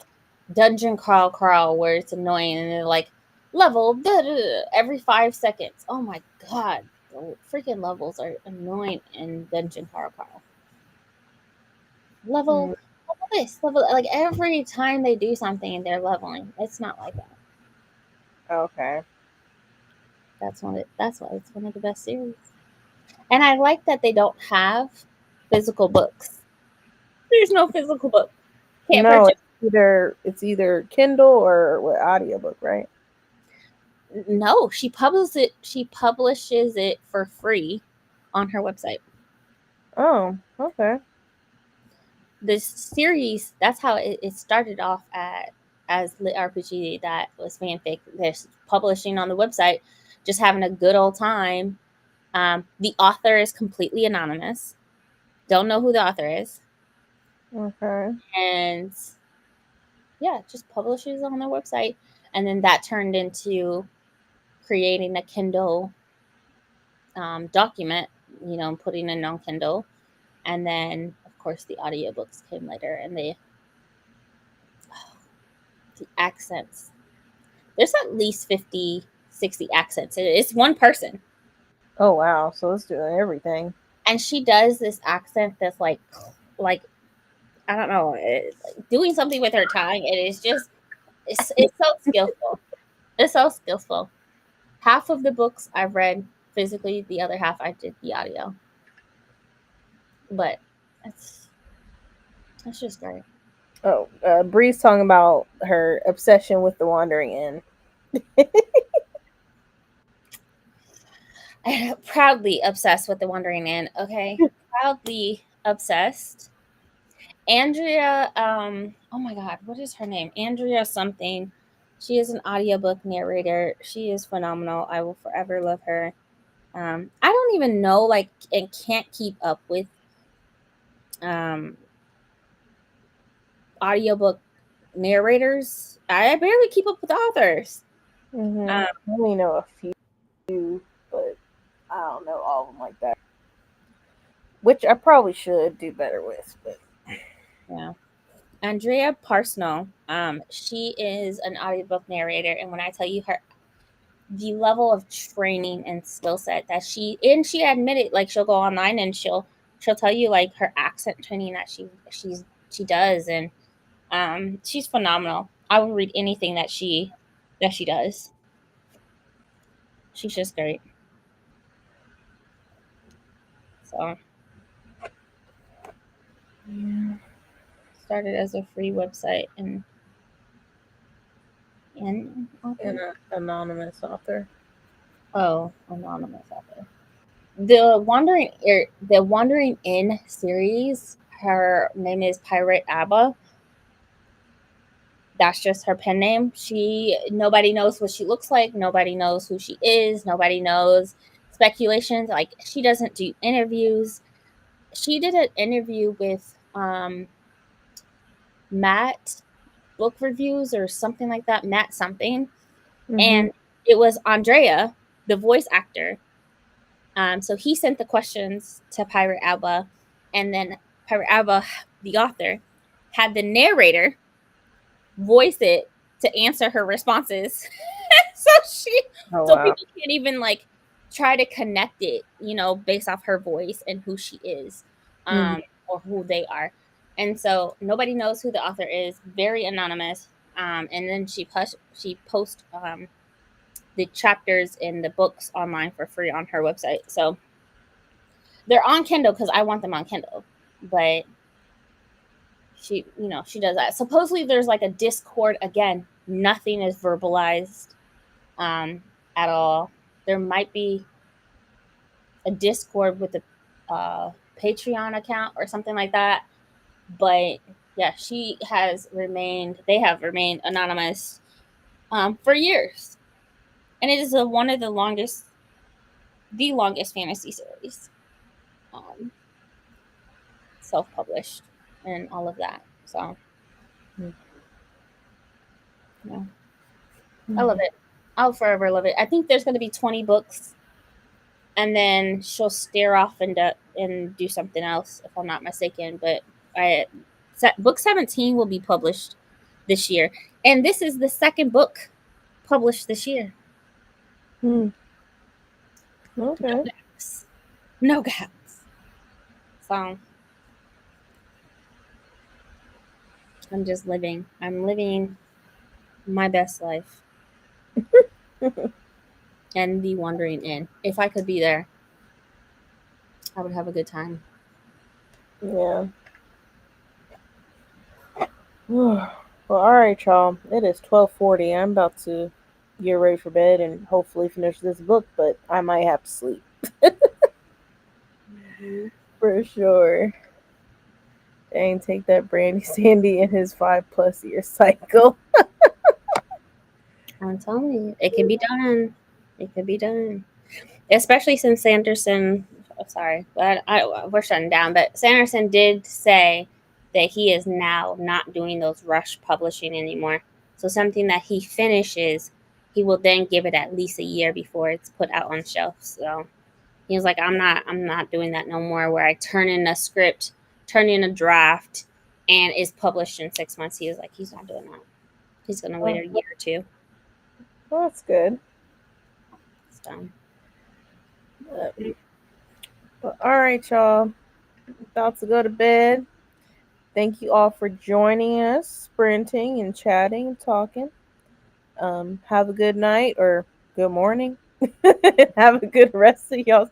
dungeon crawl where it's annoying and they're like level every 5 seconds. Oh my god, the freaking levels are annoying in dungeon crawl. Mm, Level this, level like every time they do something they're leveling. It's not like that. okay. That's why it's one of the best series. And I like that they don't have physical books. There's no physical book. Can't No, purchase. it's either Kindle or what audiobook, right? No, she publishes it for free on her website. Oh, okay. This series, that's how it started off as lit RPG that was fanfic. They're publishing on the website, just having a good old time. The author is completely anonymous. Don't know who the author is. Okay. And yeah, just publishes on their website. And then that turned into creating a Kindle document, putting it on Kindle. And then, of course, the audiobooks came later. And the accents, there's at least 50, 60 accents. It's one person. Oh wow. So it's doing everything. And she does this accent that's like I don't know, like doing something with her tongue. It is just, it's so skillful. It's so skillful. Half of the books I've read physically, the other half I did the audio. But it's it's just great. Oh, Bree's talking about her obsession with the Wandering Inn. Proudly obsessed with the Wandering Inn. Okay, proudly obsessed. Andrea, oh my god, what is her name? Andrea something. She is an audiobook narrator. She is phenomenal. I will forever love her. I don't even know, like, and can't keep up with um audiobook narrators. I barely keep up with authors. Mm-hmm. Um, I only know a few, but I don't know all of them like that. Which I probably should do better with, but yeah. Andrea Parsnell, she is an audiobook narrator, and when I tell you the level of training and skill set that she admitted, like she'll go online and she'll tell you like her accent training that she does, and she's phenomenal. I will read anything that she does. She's just great. So yeah. started as a free website and And author. an anonymous author. Oh, anonymous author. The Wandering Inn series. Her name is Pirate Abba. That's just her pen name. Nobody knows what she looks like. Nobody knows who she is. Nobody knows speculations. Like she doesn't do interviews. She did an interview with Matt Book Reviews or something like that. Matt something, Mm-hmm. and it was Andrea, the voice actor. So he sent the questions to Pirate Alba, and then Pirate Alba, the author, had the narrator voice it to answer her responses. so she, Oh so wow. people can't even like try to connect it, based off her voice and who she is, Mm-hmm. or who they are. And so nobody knows who the author is. Very anonymous. and then she posts the chapters in the books online for free on her website. So they're on Kindle because I want them on Kindle, but she does that. Supposedly there's like a Discord again. Nothing is verbalized at all. There might be a Discord with a Patreon account or something like that, but yeah, they have remained anonymous for years, and it is one of the longest fantasy series, um, self-published and all of that. So yeah, I love it. I'll forever love it. I think there's going to be 20 books, and then she'll stare off and do something else, if I'm not mistaken. But book 17 will be published this year, and this is the second book published this year. Okay. No gaps. So I'm just living. I'm living my best life. And the Wandering Inn. If I could be there, I would have a good time. Yeah. Well, all right, y'all. It is 12:40. I'm about to get ready for bed and hopefully finish this book, but I might have to sleep. For sure. Dang, take that, Brandy Sandy and his 5+ year cycle. I'm telling you, it can be done. It could be done. Especially since Sanderson, sorry, but we're shutting down. But Sanderson did say that he is now not doing those rush publishing anymore. So something that he finishes, he will then give it at least a year before it's put out on shelves. So he was like, I'm not doing that no more. Where I turn in a script, turn in a draft, and is published in 6 months. He was like, he's not doing that. He's gonna wait a year or two. Well, that's good. So. Well, all right, y'all. About to go to bed. Thank you all for joining us, sprinting and chatting and talking. Have a good night or good morning. Have a good rest of y'all.